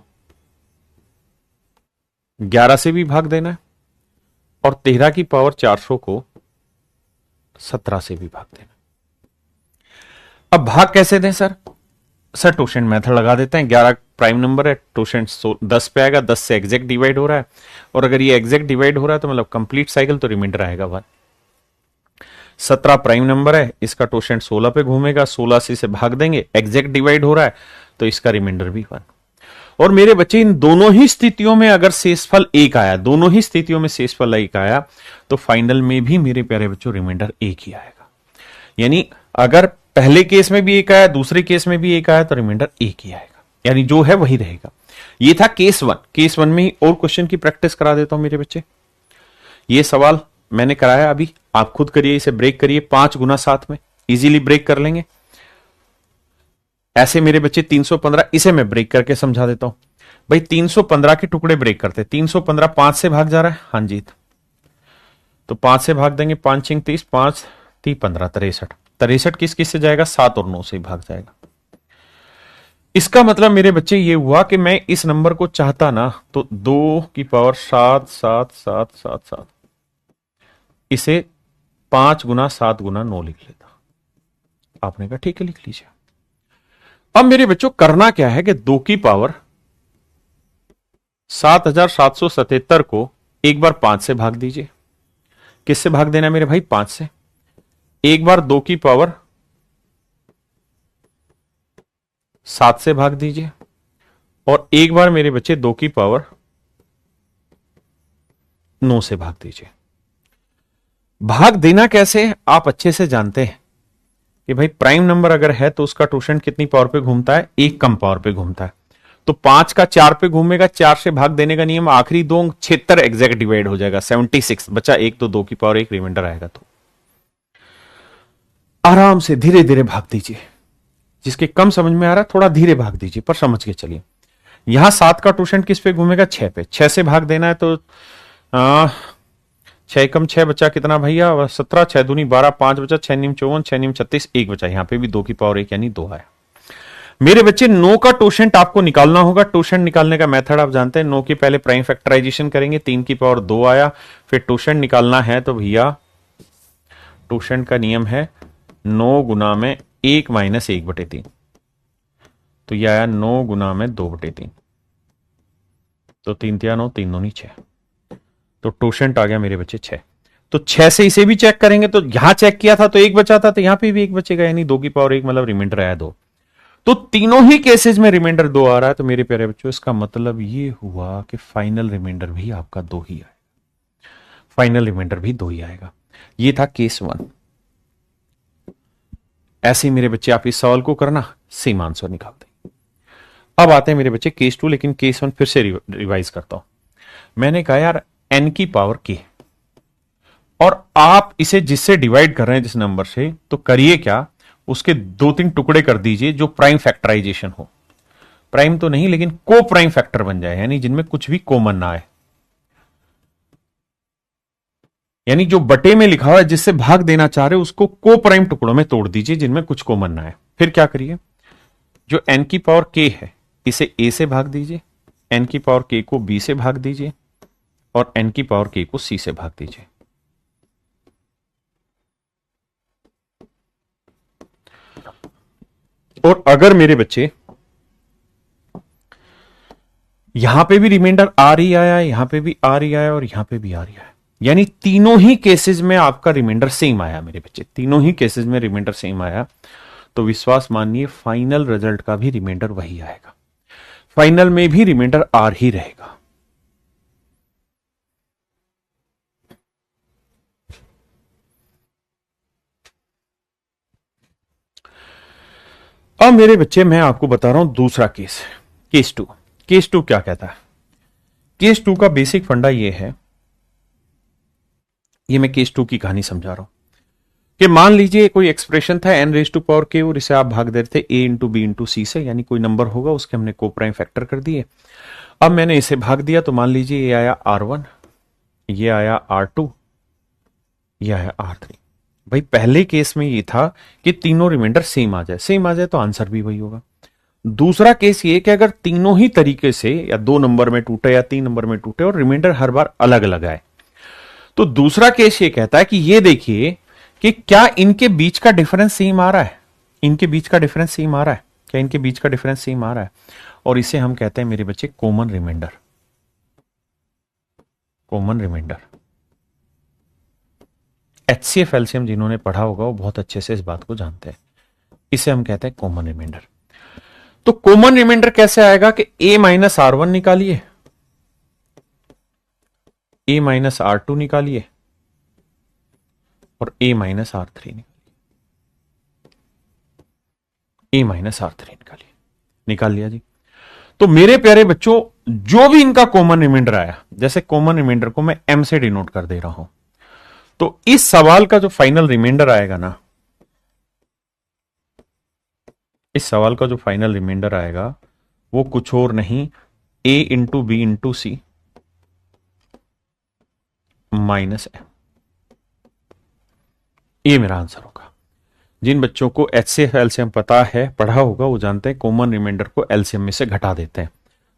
11 से भी भाग देना है और 13 की पावर 400 को 17 से भी भाग देना है। अब भाग कैसे दें सर? सर टोशेंट मेथड लगा देते हैं। 11 प्राइम नंबर है, टोशेंट 10 पे आएगा, 10 से एग्जैक्ट डिवाइड हो रहा है, और अगर ये एग्जैक्ट डिवाइड हो रहा है तो मतलब कंप्लीट साइकिल, तो रिमाइंडर आएगा 1। 17 प्राइम नंबर है, इसका टोशेंट 16 पे घूमेगा, 16 से इसे भाग देंगे, एग्जैक्ट डिवाइड हो रहा है तो इसका रिमाइंडर भी 1। और मेरे बच्चे इन दोनों ही स्थितियों में अगर शेषफल 1 आया, दोनों ही स्थितियों में शेषफल 1 आया, तो फाइनल में भी मेरे प्यारे बच्चों रिमाइंडर 1 ही आएगा। यानी अगर पहले केस में भी 1 आया, दूसरे केस में भी 1 आया, तो रिमाइंडर 1 ही आएगा, यानी जो है वही रहेगा। ये था केस 1। केस 1 में ही और क्वेश्चन की प्रैक्टिस करा देता हूं मेरे बच्चे। ये सवाल मैंने कराया, अभी आप खुद करिए, इसे ब्रेक करिए 5 गुना 7 में, इजीली ब्रेक कर लेंगे। ऐसे मेरे बच्चे 315, इसे मैं ब्रेक करके समझा देता हूं। भाई 315 के टुकड़े ब्रेक करते, 315 5 से भाग जा रहा है, हाँ जी, तो 5 से भाग देंगे, 5 6 30, 5 3 15 63, 63 किस किस से जाएगा? 7 और 9 से भाग जाएगा। इसका मतलब मेरे बच्चे ये हुआ कि मैं इस नंबर को चाहता ना तो 2 की पावर 7 7 7 7 7, इसे 5 गुना 7 गुना 9 लिख लेता। आपने कहा ठीक है लिख लीजिए। अब मेरे बच्चों करना क्या है कि 2 की पावर 7777 को एक बार 5 से भाग दीजिए। किससे भाग देना है मेरे भाई? 5 से। एक बार 2 की पावर 7 से भाग दीजिए, और एक बार मेरे बच्चे 2 की पावर 9 से भाग दीजिए। भाग देना कैसे आप अच्छे से जानते हैं कि भाई प्राइम नंबर अगर है तो उसका टोशेंट कितनी पावर पे घूमता है? 1 कम पावर पे घूमता है। तो 5 का 4 पे घूमेगा, 4 से भाग देने का नियम, आखिरी 2 76 एग्जैक्ट डिवाइड हो जाएगा, 76 बचा 1, तो 2 की पावर 1 रिमाइंडर आएगा। तो आराम से धीरे धीरे भाग दीजिए। जिसके कम समझ में आ रहा है थोड़ा धीरे भाग दीजिए, पर समझ के चलिए। यहां 7 का टोशेंट किस पे घूमेगा? 6 पे। 6 से भाग देना है तो 6 कम 6 बचा कितना भैया? 17, 6 दूनी 12, 5 बचा, 6 नीम 54, 6 नीम 36, 1 बचा। यहां पे भी 2 की पावर 1 यानी 2 आया। मेरे बच्चे 9 का टोशेंट आपको निकालना होगा। टोशेंट निकालने का मेथड आप जानते हैं। 9 की पहले प्राइम फैक्टराइजेशन करेंगे, 3 की पावर 2 आया, फिर टोशेंट निकालना है तो भैया टोशेंट का नियम है 9 गुना में 1 माइनस 1/3, तो यह आया 9 गुना में 2/3, तो 3 3 9, 3 दूनी 6, तो टोशेंट आ गया मेरे बच्चे 6। तो 6 से इसे भी चेक करेंगे तो यहां चेक किया था तो 1 बचा था, तो यहां पे भी 1 बचेगा, यानी 2 की पावर 1 मतलब रिमाइंडर आया 2। तो तीनों ही केसेस में रिमाइंडर 2 आ रहा है। तो मेरे प्यारे बच्चों इसका मतलब ये हुआ कि फाइनल रिमाइंडर भी आपका 2 ही आएगा। फाइनल रिमाइंडर भी 2 ही आएगा। ये था केस 1। ऐसे ही मेरे बच्चे आप इस सवाल को करना, सेम आंसर निकाल दें। अब आते हैं मेरे बच्चे केस 2, लेकिन केस 1 फिर से रिवाइज करता हूं। मैंने कहा यार n की पावर k, और आप इसे जिससे डिवाइड कर रहे हैं जिस नंबर से, तो करिए क्या, उसके 2-3 टुकड़े कर दीजिए जो प्राइम फैक्टराइजेशन हो। प्राइम तो नहीं लेकिन को प्राइम फैक्टर बन जाए, यानी जिनमें कुछ भी कॉमन ना आए। यानी जो बटे में लिखा हुआ है जिससे भाग देना चाह रहे हो उसको को प्राइम टुकड़ों में तोड़ दीजिए जिनमें कुछ कॉमन ना है। फिर क्या करिए, जो n की पावर k है इसे a से भाग दीजिए, n की पावर k को b से भाग दीजिए और n की पावर k को c से भाग दीजिए। और अगर मेरे बच्चे यहां पे भी रिमाइंडर आर ही आया, यहां पे भी आर ही आया और यहां पे भी आर ही आया, यानी तीनों ही केसेस में आपका रिमाइंडर सेम आया मेरे बच्चे, तीनों ही केसेस में रिमाइंडर सेम आया, तो विश्वास मानिए फाइनल रिजल्ट का भी रिमाइंडर वही आएगा, फाइनल में भी रिमाइंडर आर ही रहेगा। अब मेरे बच्चे मैं आपको बता रहा हूं दूसरा case, case two. Case two क्या कहता है? केस टू का बेसिक फंडा ये है, ये मैं केस टू की कहानी समझा रहा हूं कि मान लीजिए कोई एक्सप्रेशन था n raise to power k और इसे आप भाग दे रहे थे a into B into C से, यानी कोई नंबर होगा उसके हमने को प्राइम फैक्टर कर दिए। अब मैंने इसे भाग दिया तो मान लीजिए ये आया R1, ये आया R2, ये आया R3। भाई पहले केस में ये था कि तीनों रिमाइंडर सेम आ जाए, सेम आ जाए तो आंसर भी वही होगा। दूसरा केस ये कि अगर तीनों ही तरीके से या 2 नंबर में टूटे या 3 नंबर में टूटे और रिमाइंडर हर बार अलग अलग आए, तो दूसरा केस ये कहता है कि ये देखिए कि क्या इनके बीच का डिफरेंस सेम आ रहा है, इनके बीच का डिफरेंस सेम आ रहा है, क्या इनके बीच का डिफरेंस सेम आ रहा है, और इसे हम कहते हैं मेरे बच्चे common remainder. Common remainder HCF LCM जिन्होंने पढ़ा होगा वो बहुत अच्छे से इस बात को जानते हैं, इसे हम कहते हैं कॉमन रिमाइंडर। तो कॉमन रिमाइंडर कैसे आएगा कि a माइनस R1 निकालिए, a माइनस R2 निकालिए और a माइनस R3 निकालिए, a माइनस R3 निकालिए, निकाल लिया जी। तो मेरे प्यारे बच्चों जो भी इनका कॉमन रिमाइंडर आया, जैसे कॉमन रिमाइंडर को मैं m से डिनोट कर दे रहा हूं, तो इस सवाल का जो फाइनल रिमाइंडर आएगा ना, इस सवाल का जो फाइनल रिमाइंडर आएगा वो कुछ और नहीं a into B into C minus m, ये मेरा आंसर होगा। जिन बच्चों को एचसीएफ एलसीएम पता है, पढ़ा होगा, वो जानते हैं कॉमन रिमाइंडर को एलसीएम में से घटा देते हैं।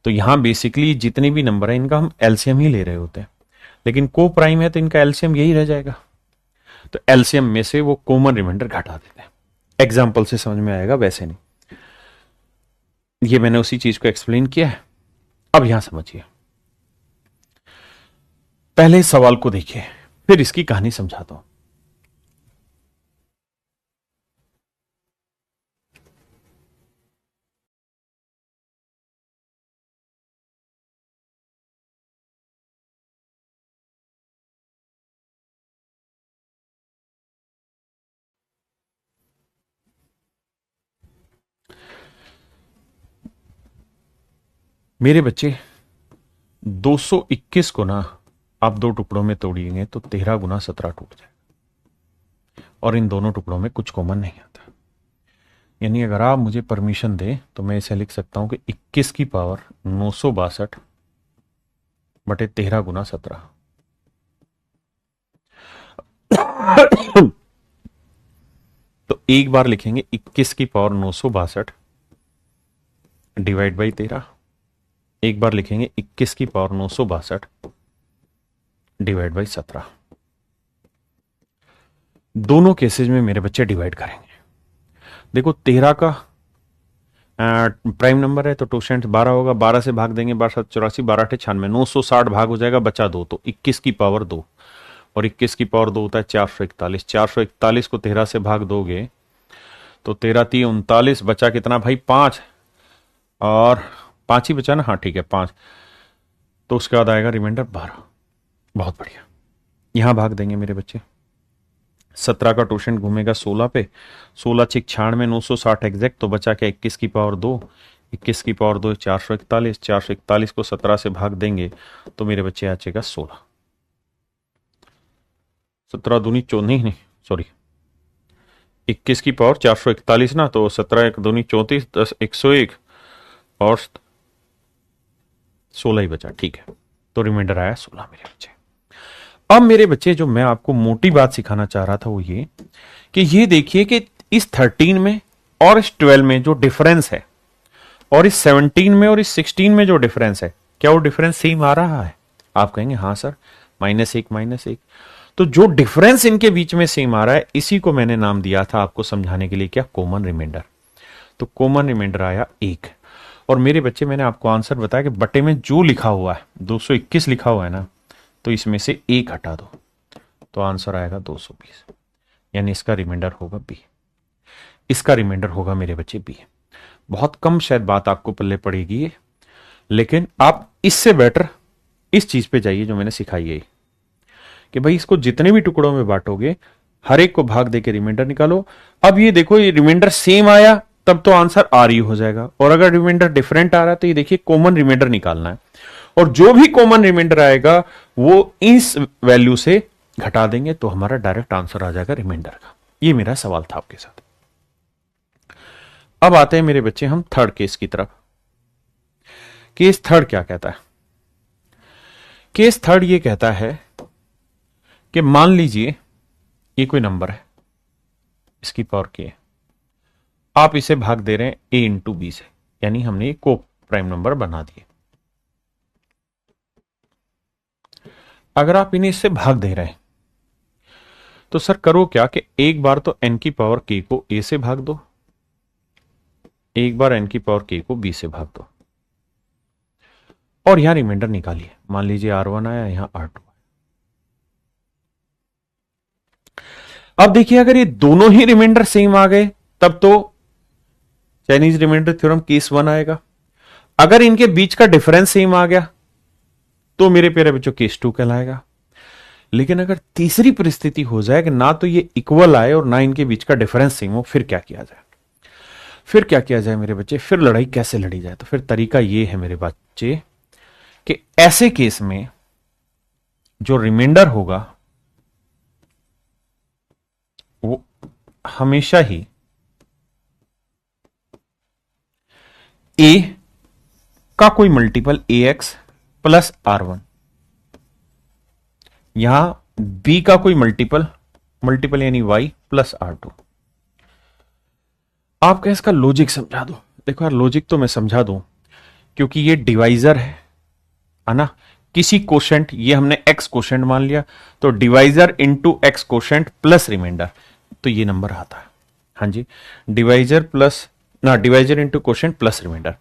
तो यहां बेसिकली जितने भी नंबर है इनका हम एलसीएम ही ले रहे होते हैं, लेकिन को प्राइम है तो इनका एलसीएम यही रह जाएगा, तो एलसीएम में से वो कॉमन रिमाइंडर घटा देते हैं। एग्जाम्पल से समझ में आएगा, वैसे नहीं। ये मैंने उसी चीज को एक्सप्लेन किया है। अब यहां समझिए, पहले इस सवाल को देखिए फिर इसकी कहानी समझाता हूं। मेरे बच्चे 221 को ना आप 2 टुकड़ों में तोड़िएंगे तो 13 गुना 17 टूट जाए, और इन दोनों टुकड़ों में कुछ कॉमन नहीं आता। यानी अगर आप मुझे परमिशन दें तो मैं इसे लिख सकता हूं कि 21 की पावर 962 बटे 13 गुना 17। तो एक बार लिखेंगे 21 की पावर 962 डिवाइड बाई 13, एक बार लिखेंगे 21 की पावर 962 डिवाइड बाई 17। दोनों केसेस में मेरे बच्चे डिवाइड करेंगे। देखो 13 का प्राइम नंबर है तो टोशेंट 12 होगा, 12 से भाग देंगे, 12 7 84, 12 8 96, 960 भाग हो जाएगा, बचा 2, तो 21 की पावर 2, और 21 की पावर 2 होता है 441। 441 को 13 से भाग दोगे तो 13 3 39, बचा कितना भाई 5, और 5 ही बचा ना, हाँ ठीक है 5, तो उसके बाद आएगा रिमाइंडर 12। बहुत बढ़िया, यहां भाग देंगे मेरे बच्चे। 17 का टोशेंट घूमेगा 16 पे, 16 6 96, 960 एग्जैक्ट, तो बचा क्या 21 की पावर 2, 21 की पावर 2 441, 441 को 17 से भाग देंगे तो मेरे बच्चे आ जाएगा 16। 17 दूनी 14, नहीं सॉरी 21 की पावर 441 ना, तो 17 1 दूनी 34, 10 101 और 16 ही बचा, ठीक है, तो रिमाइंडर आया 16 मेरे बच्चे। अब मेरे बच्चे, जो मैं आपको मोटी बात सिखाना चाह रहा था वो ये कि ये देखिए कि इस 13 में और इस 12 में जो डिफरेंस है, और इस 17 में और इस 16 में जो डिफरेंस है, क्या वो डिफरेंस सेम आ रहा है? आप कहेंगे हाँ सर, -1 तो जो डिफरेंस इनके बीच में सेम आ रहा है, इसी को मैंने नाम दिया था आपको समझाने के लिए, क्या? Common remainder. तो कॉमन रिमाइंडर आया 1। और मेरे बच्चे, मैंने आपको आंसर बताया कि बटे में जो लिखा हुआ है 221 लिखा हुआ है ना, तो इसमें से 1 हटा दो तो आंसर आएगा 220, यानी इसका रिमाइंडर होगा बी। इसका रिमाइंडर होगा मेरे बच्चे बी। बहुत कम शायद बात आपको पल्ले पड़ेगी, लेकिन आप इससे बेटर इस चीज पे जाइए जो मैंने सिखाई है कि भाई इसको जितने भी टुकड़ों में बांटोगे, हर एक को भाग देके रिमाइंडर निकालो। अब ये देखो, ये रिमाइंडर सेम आया तब तो आंसर आर ही हो जाएगा, और अगर रिमाइंडर डिफरेंट आ रहा है तो ये देखिए कॉमन रिमाइंडर निकालना है, और जो भी कॉमन रिमाइंडर आएगा वो इस वैल्यू से घटा देंगे तो हमारा डायरेक्ट आंसर आ जाएगा रिमाइंडर का। ये मेरा सवाल था आपके साथ। अब आते हैं मेरे बच्चे हम थर्ड केस की तरफ। केस थर्ड क्या कहता है? केस थर्ड ये कहता है कि मान लीजिए ये कोई नंबर है, इसकी पावर के है, आप इसे भाग दे रहे हैं a इंटू बी से, यानी हमने ये को प्राइम नंबर बना दिए। अगर आप इन्हें इससे भाग दे रहे हैं तो सर करो क्या कि एक बार तो n की पावर k को a से भाग दो, एक बार n की पावर k को b से भाग दो, और यहां रिमाइंडर निकालिए। मान लीजिए r1 आया, यहां r2। अब देखिए, अगर ये दोनों ही रिमाइंडर सेम आ गए तब तो चाइनीज रिमाइंडर थ्योरम केस 1 आएगा। अगर इनके बीच का डिफरेंस सेम आ गया तो मेरे प्यारे बच्चों केस 2 कहलाएगा। लेकिन अगर तीसरी परिस्थिति हो जाए कि ना तो ये इक्वल आए और ना इनके बीच का डिफरेंस सेम हो, फिर क्या किया जाए? फिर क्या किया जाए मेरे बच्चे? फिर लड़ाई कैसे लड़ी जाए? तो फिर तरीका ये है मेरे बच्चे कि ऐसे केस में जो रिमाइंडर होगा वो हमेशा ही a का कोई मल्टीपल ax प्लस r1, यहां b का कोई मल्टीपल यानी y प्लस r2। आपका इसका लॉजिक समझा दो। देखो यार, लॉजिक तो मैं समझा दूं क्योंकि ये डिवाइजर है ना, किसी कोशेंट, ये हमने x कोशेंट मान लिया, तो divisor into x quotient plus remainder, तो ये नंबर आता है। हाँ जी, divisor into quotient plus remainder.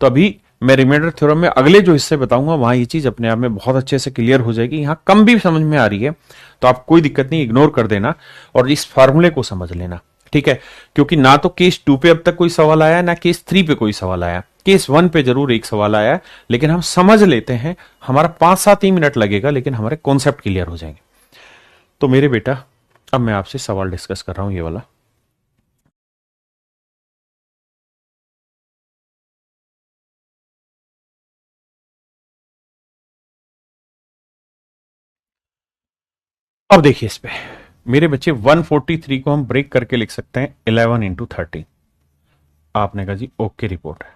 तो अभी मैं रिमाइंडर थ्योरम में अगले जो हिस्से बताऊंगा वहां ये चीज अपने आप में बहुत अच्छे से क्लियर हो जाएगी। यहां कम भी समझ में आ रही है तो आप कोई दिक्कत नहीं, इग्नोर कर देना और इस फार्मूले को समझ लेना, ठीक है? क्योंकि ना तो केस 2 पे अब तक कोई सवाल आया, ना केस 3 पे कोई सवाल आया। केस 1 पे जरूर एक सवाल आया है, लेकिन हम समझ लेते हैं। हमारा 5-7 ही मिनट लगेगा, लेकिन हमारे कॉन्सेप्ट क्लियर हो जाएंगे। तो मेरे बेटा, अब मैं आपसे सवाल डिस्कस कर रहा हूं, ये वाला। अब देखिए इस पे मेरे बच्चे, 143 को हम ब्रेक करके लिख सकते हैं 11 इंटू 30। आपने कहा जी ओके रिपोर्ट है,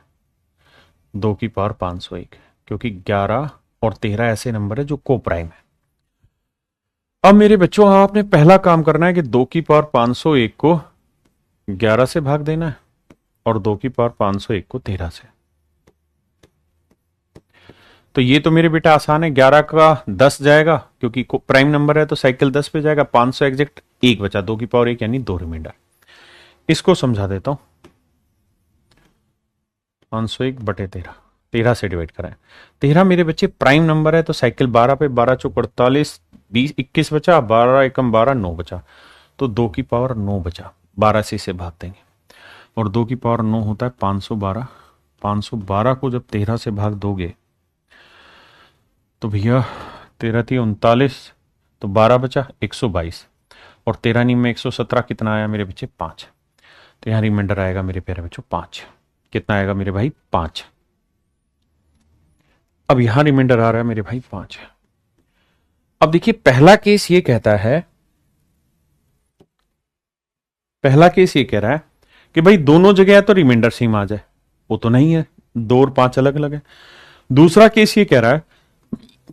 2 की पावर 501, क्योंकि 11 और 13 ऐसे नंबर है जो को प्राइम है। अब मेरे बच्चों, आपने पहला काम करना है कि 2 की पावर 501 को 11 से भाग देना है और 2 की पावर 501 को 13 से। तो ये तो मेरे बेटा आसान है, 11 का 10 जाएगा क्योंकि प्राइम नंबर है तो साइकिल 10 पे जाएगा, 500 एग्जैक्ट 1 बचा, 2 की पावर 1 यानी 2 रिमाइंडर। इसको समझा देता हूं, 501 बटे 13 से डिवाइड कराएं। 13 मेरे बच्चे प्राइम नंबर है तो साइकिल 12 पे, 12 चौक 48, 20 21 बचा, 12 एकम 12 9 बचा, तो 2 की पावर 9 बचा, 12 से इसे भाग देंगे और 2 की पावर 9 होता है 512। 512 को जब 13 से भाग दोगे तो भैया 13 थी 39, तो 12 बचा 122, और 13 नी में 117 कितना आया मेरे बच्चे? 5। तो यहां रिमाइंडर आएगा मेरे प्यारे बच्चों 5। कितना आएगा मेरे भाई? 5। अब यहां रिमाइंडर आ रहा है मेरे भाई 5। अब देखिए, पहला केस ये कहता है, पहला केस ये कह रहा है कि भाई दोनों जगह है तो रिमाइंडर सेम आ जाए, वो तो नहीं है, 2 और 5 अलग अलग है। दूसरा केस ये कह रहा है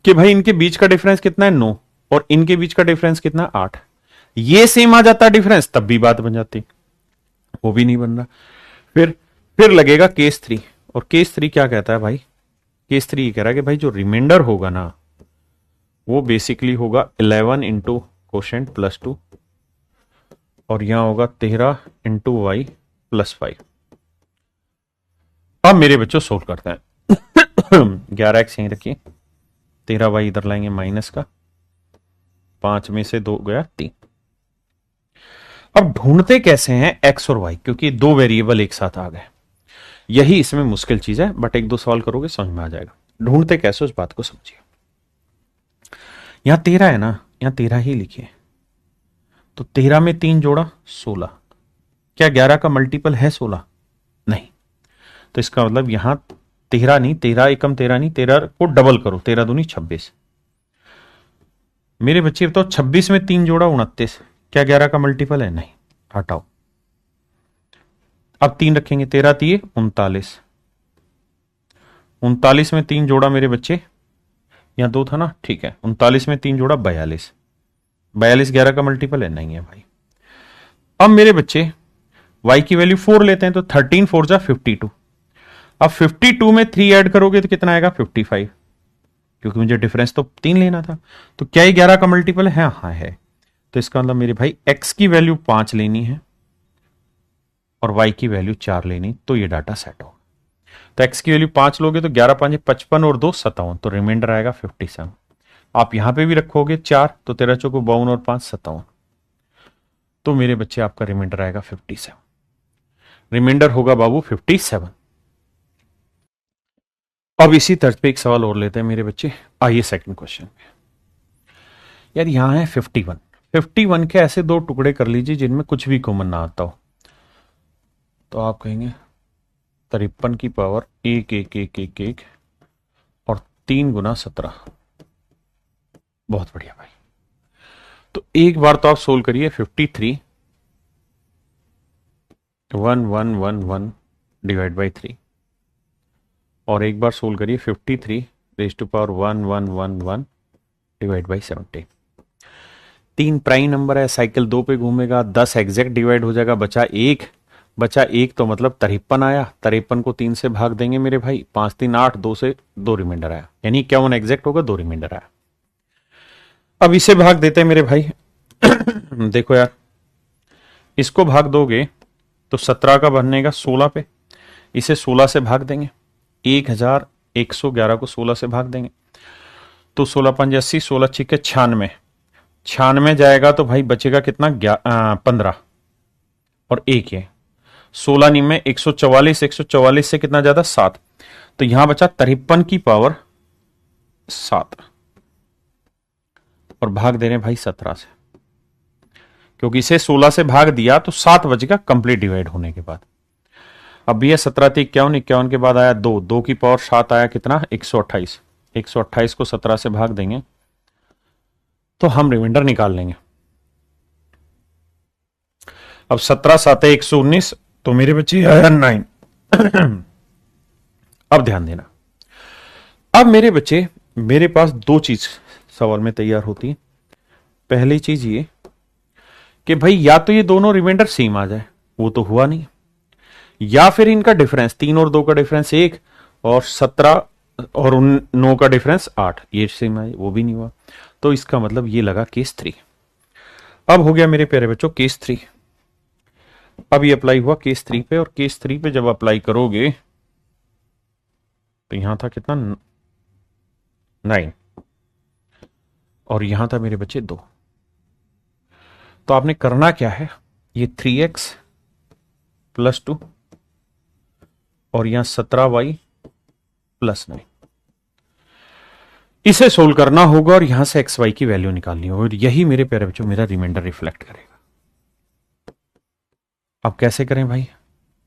कि भाई इनके बीच का डिफरेंस कितना है? 9, और इनके बीच का डिफरेंस कितना, 8। ये सेम आ जाता डिफरेंस, तब भी बात बन जाती, वो भी नहीं बन रहा। फिर लगेगा केस 3। और केस 3 क्या कहता है भाई, केस 3 ये कह रहा है कि भाई जो रिमाइंडर होगा ना वो बेसिकली होगा 11 इंटू कोशेंट प्लस 2, और यहां होगा 13 इंटू वाई प्लस 5। अब मेरे बच्चों सोल्व करते हैं। 11x यहीं रखिए, 13y इधर लाएंगे माइनस का, 5 में से 2 गया 3। अब ढूंढते कैसे हैं x और y, क्योंकि दो वेरिएबल एक साथ आ गए। यही इसमें मुश्किल चीज है, बट एक दो सवाल करोगे समझ में आ जाएगा। ढूंढते कैसे उस बात को समझिए। यहां 13 है ना, यहां 13 ही लिखिए, तो 13 में 3 जोड़ा 16। क्या 11 का मल्टीपल है 16? नहीं। तो इसका मतलब यहां 13 नहीं, 13 एकम 13 नहीं, 13 को डबल करो, 13 दूनी 26। मेरे बच्चे बताओ 26 में 3 जोड़ा 29, क्या 11 का मल्टीपल है? नहीं, हटाओ। अब 3 रखेंगे, 13 3 39, 39 में 3 जोड़ा मेरे बच्चे, यहां 2 था ना, ठीक है, 39 में 3 जोड़ा 42, 42 11 का मल्टीपल है? नहीं है भाई। अब मेरे बच्चे y की वैल्यू 4 लेते हैं, तो 13 4 जा 52। अब 52 में 3 ऐड करोगे तो कितना आएगा? 55, क्योंकि मुझे डिफरेंस तो 3 लेना था। तो क्या ये 11 का मल्टीपल है? हाँ है। तो इसका मतलब मेरे भाई x की वैल्यू 5 लेनी है और y की वैल्यू 4 लेनी, तो ये डाटा सेट होगा। तो x की वैल्यू 5 लोगे तो 11 5 55 और 2 57, तो रिमाइंडर आएगा 57। आप यहां पे भी रखोगे 4, तो 13 चौको 52 और 5 57, तो मेरे बच्चे आपका रिमाइंडर आएगा 57। रिमाइंडर होगा बाबू 57। अब इसी तर्ज पे एक सवाल और लेते हैं मेरे बच्चे। आइए सेकंड क्वेश्चन पे। यार यहां है 51, 51 के ऐसे दो टुकड़े कर लीजिए जिनमें कुछ भी कॉमन ना आता हो। तो आप कहेंगे 53 की पावर 1 1 1 1 1 और 3 गुना 17। बहुत बढ़िया भाई। तो एक बार तो आप सोल्व करिए 53 1 1 1 1 डिवाइड बाई 3, और एक बार सोल्व करिए 53 raise to power 1 1 1 1 divide by 17। 3 prime number है, साइकिल 2 पे घूमेगा, 10 एग्जैक्ट डिवाइड हो जाएगा, बचा एक, तो मतलब 53 आया। 53 को 3 से भाग देंगे मेरे भाई, 5 3 8, 2 से 2 रिमाइंडर आया, यानी 51 एग्जैक्ट होगा, 2 रिमाइंडर आया। अब इसे भाग देते हैं मेरे भाई। देखो यार, इसको भाग दोगे तो 17 का बनेगा 16 पे, इसे 16 से भाग देंगे, 1111 को 16 से भाग देंगे, तो 16 5 80, 16 6 96, 96 जाएगा तो भाई बचेगा कितना? 15 और 1 है 16 नी में 144, 144 से कितना ज्यादा? 7, तो यहां बचा 53 की पावर 7, और भाग दे रहे हैं भाई 17 से, क्योंकि इसे 16 से भाग दिया तो 7 बचेगा कंप्लीट डिवाइड होने के बाद। अब ये 17 थी 51, 51 के बाद आया 2, 2 की पावर 7 आया कितना? 128, 128 को 17 से भाग देंगे तो हम रिमाइंडर निकाल लेंगे। अब 17 7 119, तो मेरे बच्चे आया 9। अब ध्यान देना, अब मेरे बच्चे मेरे पास दो चीज सवाल में तैयार होती है। पहली चीज ये कि भाई या तो ये दोनों रिमाइंडर सेम आ जाए, वो तो हुआ नहीं, या फिर इनका डिफरेंस 3 और 2 का डिफरेंस 1 और 17 और 9 का डिफरेंस 8, ये सेम आए, वो भी नहीं हुआ। तो इसका मतलब ये लगा केस 3। अब हो गया मेरे प्यारे बच्चों केस 3। अब ये अप्लाई हुआ केस 3 पे, और केस 3 पे जब अप्लाई करोगे तो यहां था कितना? 9, और यहां था मेरे बच्चे 2। तो आपने करना क्या है, ये 3x प्लस 2 और यहां 17y प्लस 9, इसे सोल्व करना होगा और यहां से xy की वैल्यू निकालनी होगी, और यही मेरे प्यारे बच्चों मेरा रिमाइंडर रिफ्लेक्ट करेगा। अब कैसे करें भाई?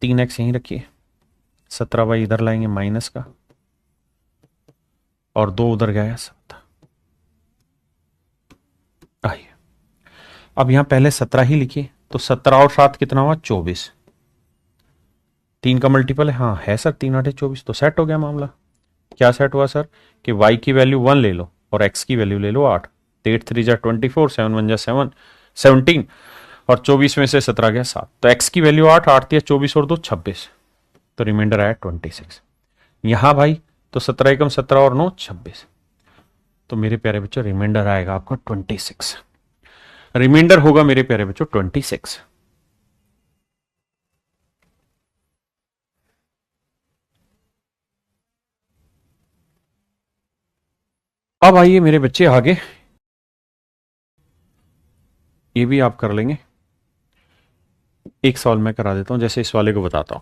3x यहीं रखिए, 17y इधर लाएंगे माइनस का, और 2 उधर गया 7। आइए अब यहां पहले 17 ही लिखिए, तो 17 और 7 कितना हुआ? 24। 3 का मल्टीपल है? हाँ है सर, 3 8 24, तो सेट हो गया मामला। क्या सेट हुआ सर? कि y की वैल्यू 1 ले लो और x की वैल्यू ले लो 8, तो 8 3 जा 24, 7 1 जा 7 17 और 24 में से 17 गया 7, तो x की वैल्यू 8, 8 दिया 24 और 2 26, तो रिमाइंडर आया 26। यहां भाई तो 17 एकम 17 और 9 26, तो मेरे प्यारे बच्चों रिमाइंडर आएगा आपका 26। रिमाइंडर होगा मेरे प्यारे बच्चों 26। अब आइए मेरे बच्चे आगे, ये भी आप कर लेंगे। एक सवाल मैं करा देता हूं, जैसे इस वाले को बताता हूं।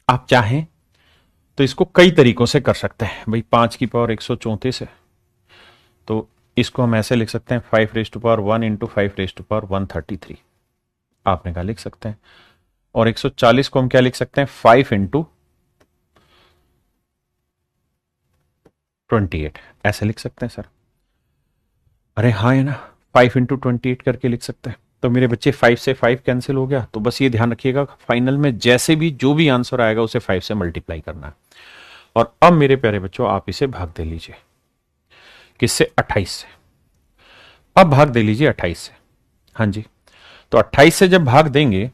आप चाहें तो इसको कई तरीकों से कर सकते हैं भाई। 5 की पावर 134 है, तो इसको हम ऐसे लिख सकते हैं 5 raise to power 1 into 5 raise to power 133, आपने कहा लिख सकते हैं। और 140 को हम क्या लिख सकते हैं 5 इंटू 28, ऐसे लिख सकते हैं सर। अरे हाँ है ना, 5 इंटू 28 करके लिख सकते हैं। तो मेरे बच्चे 5 से 5 कैंसिल हो गया, तो बस ये ध्यान रखिएगा फाइनल में जैसे भी जो भी आंसर आएगा उसे 5 से मल्टीप्लाई करना है। और अब मेरे प्यारे बच्चों आप इसे भाग दे लीजिए, किससे 28 से। अब भाग दे लीजिए 28 से, हाँ जी। तो 28 से जब भाग देंगे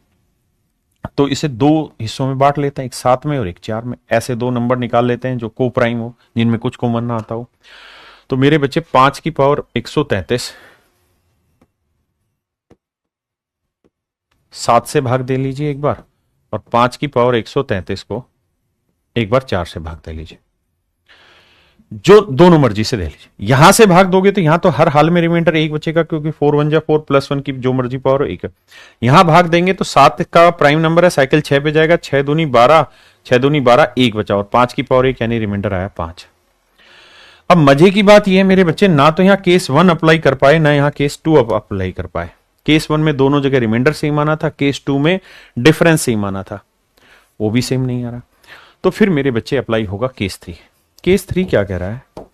तो इसे दो हिस्सों में बांट लेते हैं, एक 7 में और एक 4 में। ऐसे दो नंबर निकाल लेते हैं जो को प्राइम हो, जिनमें कुछ कॉमन ना आता हो। तो मेरे बच्चे 5 की पावर 133 7 से भाग दे लीजिए एक बार, और 5 की पावर 133 को एक बार 4 से भाग दे लीजिए। जो दोनों मर्जी से दे लीजिए। यहां से भाग दोगे तो यहां तो हर हाल में रिमाइंडर एक बचेगा, क्योंकि 4 1 जा 4 प्लस 1 की जो मर्जी पावर हो एक है। यहां भाग देंगे तो 7 का प्राइम नंबर है, साइकिल 6 पे जाएगा, 6 दूनी 12, 6 दूनी 12, एक बचा, और 5 की पावर 1 यानी रिमाइंडर आया 5। अब मजे की बात यह है मेरे बच्चे, ना तो यहां केस 1 अप्लाई कर पाए, ना यहां केस 2 अप्लाई कर पाए। केस 1 में दोनों जगह रिमाइंडर सेम आना था, केस 2 में डिफरेंस सेम आना था, वो भी सेम नहीं आ रहा। तो फिर मेरे बच्चे अप्लाई होगा केस 3। केस 3 क्या कह रहा है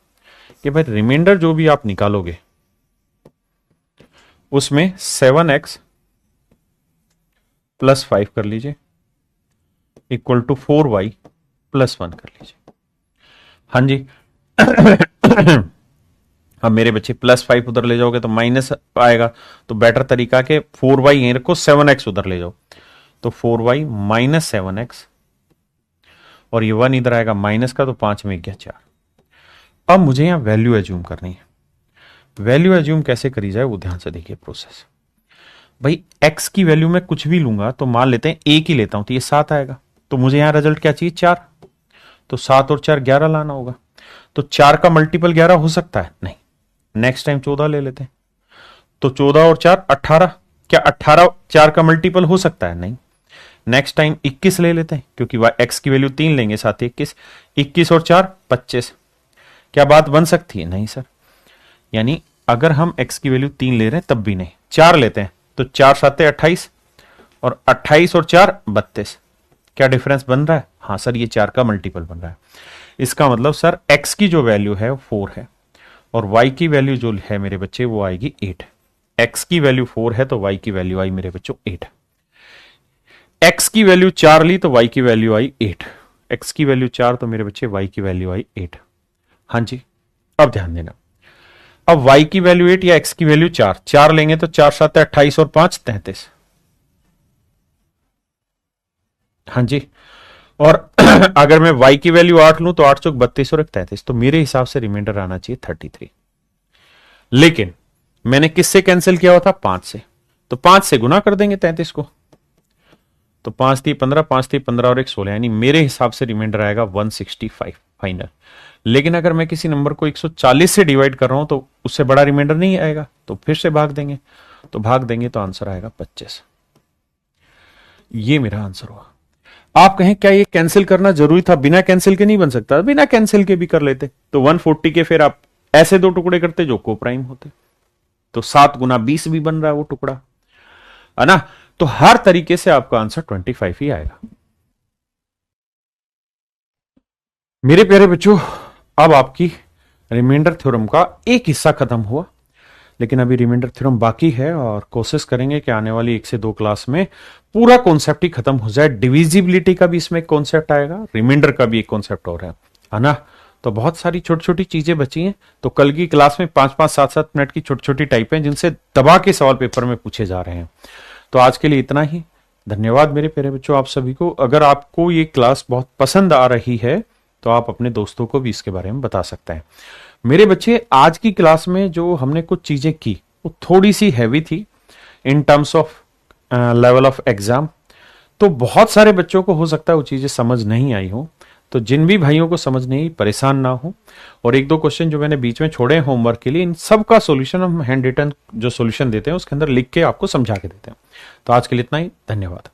कि भाई रिमाइंडर जो भी आप निकालोगे उसमें 7x प्लस 5 कर लीजिए इक्वल टू 4y प्लस 1 कर लीजिए। हाँ जी। अब मेरे बच्चे प्लस 5 उधर ले जाओगे तो माइनस आएगा, तो बेटर तरीका के 4y यहीं रखो, 7x उधर ले जाओ, तो 4y माइनस 7x, और ये 1 इधर आएगा माइनस का, तो 5 में गया 4। अब मुझे यहां वैल्यू एज्यूम करनी है। वैल्यू एज्यूम कैसे करी जाए वो ध्यान से देखिए प्रोसेस। भाई x की वैल्यू में कुछ भी लूंगा तो मान लेते हैं एक ही लेता हूं, तो ये 7 आएगा, तो मुझे यहां रिजल्ट क्या चाहिए 4, तो 7 और 4 11 लाना होगा। तो 4 का मल्टीपल 11 हो सकता है? नहीं। नेक्स्ट टाइम 14 ले लेते हैं, तो 14 और 4 18, क्या 18 4 का मल्टीपल हो सकता है? नहीं। नेक्स्ट टाइम 21 ले लेते हैं, क्योंकि x की वैल्यू 3 लेंगे, साथ 21, 21 और 4 25, क्या बात बन सकती है? नहीं सर। यानी अगर हम x की वैल्यू 3 ले रहे हैं तब भी नहीं। 4 लेते हैं तो 4 7 28, और 28 और 4 32, क्या डिफरेंस बन रहा है? हाँ सर, ये 4 का मल्टीपल बन रहा है। इसका मतलब सर x की जो वैल्यू है वो 4 है, और y की वैल्यू जो है मेरे बच्चे वो आएगी 8। x की वैल्यू 4 है तो y की वैल्यू आई मेरे बच्चों 8। x की वैल्यू 4 ली तो y की वैल्यू आई 8। x की वैल्यू 4 तो मेरे बच्चे y की वैल्यू आई 8। हाँ जी। अब ध्यान देना, अब y की वैल्यू 8 या x की वैल्यू 4, 4 लेंगे तो 4 7 28 और 5 33। हाँ जी। और अगर मैं y की वैल्यू 8 लूं तो 8 चौक 32 और 33, तो मेरे हिसाब से रिमाइंडर आना चाहिए 33। लेकिन मैंने किससे कैंसिल किया हुआ था? 5 से, तो 5 से गुना कर देंगे 33 को, तो 5 थी 15, 5 थी 15 और 1 16, यानी मेरे हिसाब से रिमाइंडर आएगा 165 फाइनल। लेकिन अगर मैं किसी नंबर को 140 से डिवाइड कर रहा हूं तो उससे बड़ा रिमाइंडर नहीं आएगा, तो फिर से भाग देंगे, तो भाग देंगे तो आंसर आएगा 25। ये मेरा आंसर हुआ। आप कहें क्या ये कैंसिल करना जरूरी था? बिना कैंसिल के नहीं बन सकता? बिना कैंसिल के भी कर लेते, तो 140 के फिर आप ऐसे दो टुकड़े करते जो को प्राइम होते, तो 7 गुना 20 भी बन रहा है वो टुकड़ा, है ना। तो हर तरीके से आपका आंसर 25 ही आएगा। मेरे प्यारे बच्चों, अब आपकी रिमाइंडर थ्योरम का एक हिस्सा खत्म हुआ, लेकिन अभी रिमाइंडर थ्योरम बाकी है, और कोशिश करेंगे कि आने वाली 1 से 2 क्लास में पूरा कॉन्सेप्ट ही खत्म हो जाए। डिविजिबिलिटी का भी इसमें एक कॉन्सेप्ट आएगा, रिमाइंडर का भी एक कॉन्सेप्ट और है ना। तो बहुत सारी छोटी छोटी चीजें बची हैं। तो कल की क्लास में 5-5, 7-7 मिनट की छोटी छोटी टाइपें जिनसे दबा के सवाल पेपर में पूछे जा रहे हैं। तो आज के लिए इतना ही। धन्यवाद मेरे प्यारे बच्चों, आप सभी को। अगर आपको ये क्लास बहुत पसंद आ रही है तो आप अपने दोस्तों को भी इसके बारे में बता सकते हैं। मेरे बच्चे, आज की क्लास में जो हमने कुछ चीजें की वो थोड़ी सी हैवी थी in terms of level of exam. तो बहुत सारे बच्चों को हो सकता है वो चीजें समझ नहीं आई हो। तो जिन भी भाइयों को समझ नहीं, परेशान ना हो। और एक दो क्वेश्चन जो मैंने बीच में छोड़े हैं होमवर्क के लिए, इन सब का सॉल्यूशन हम हैंड रिटन जो सॉल्यूशन देते हैं उसके अंदर लिख के आपको समझा के देते हैं। तो आज के लिए इतना ही। धन्यवाद।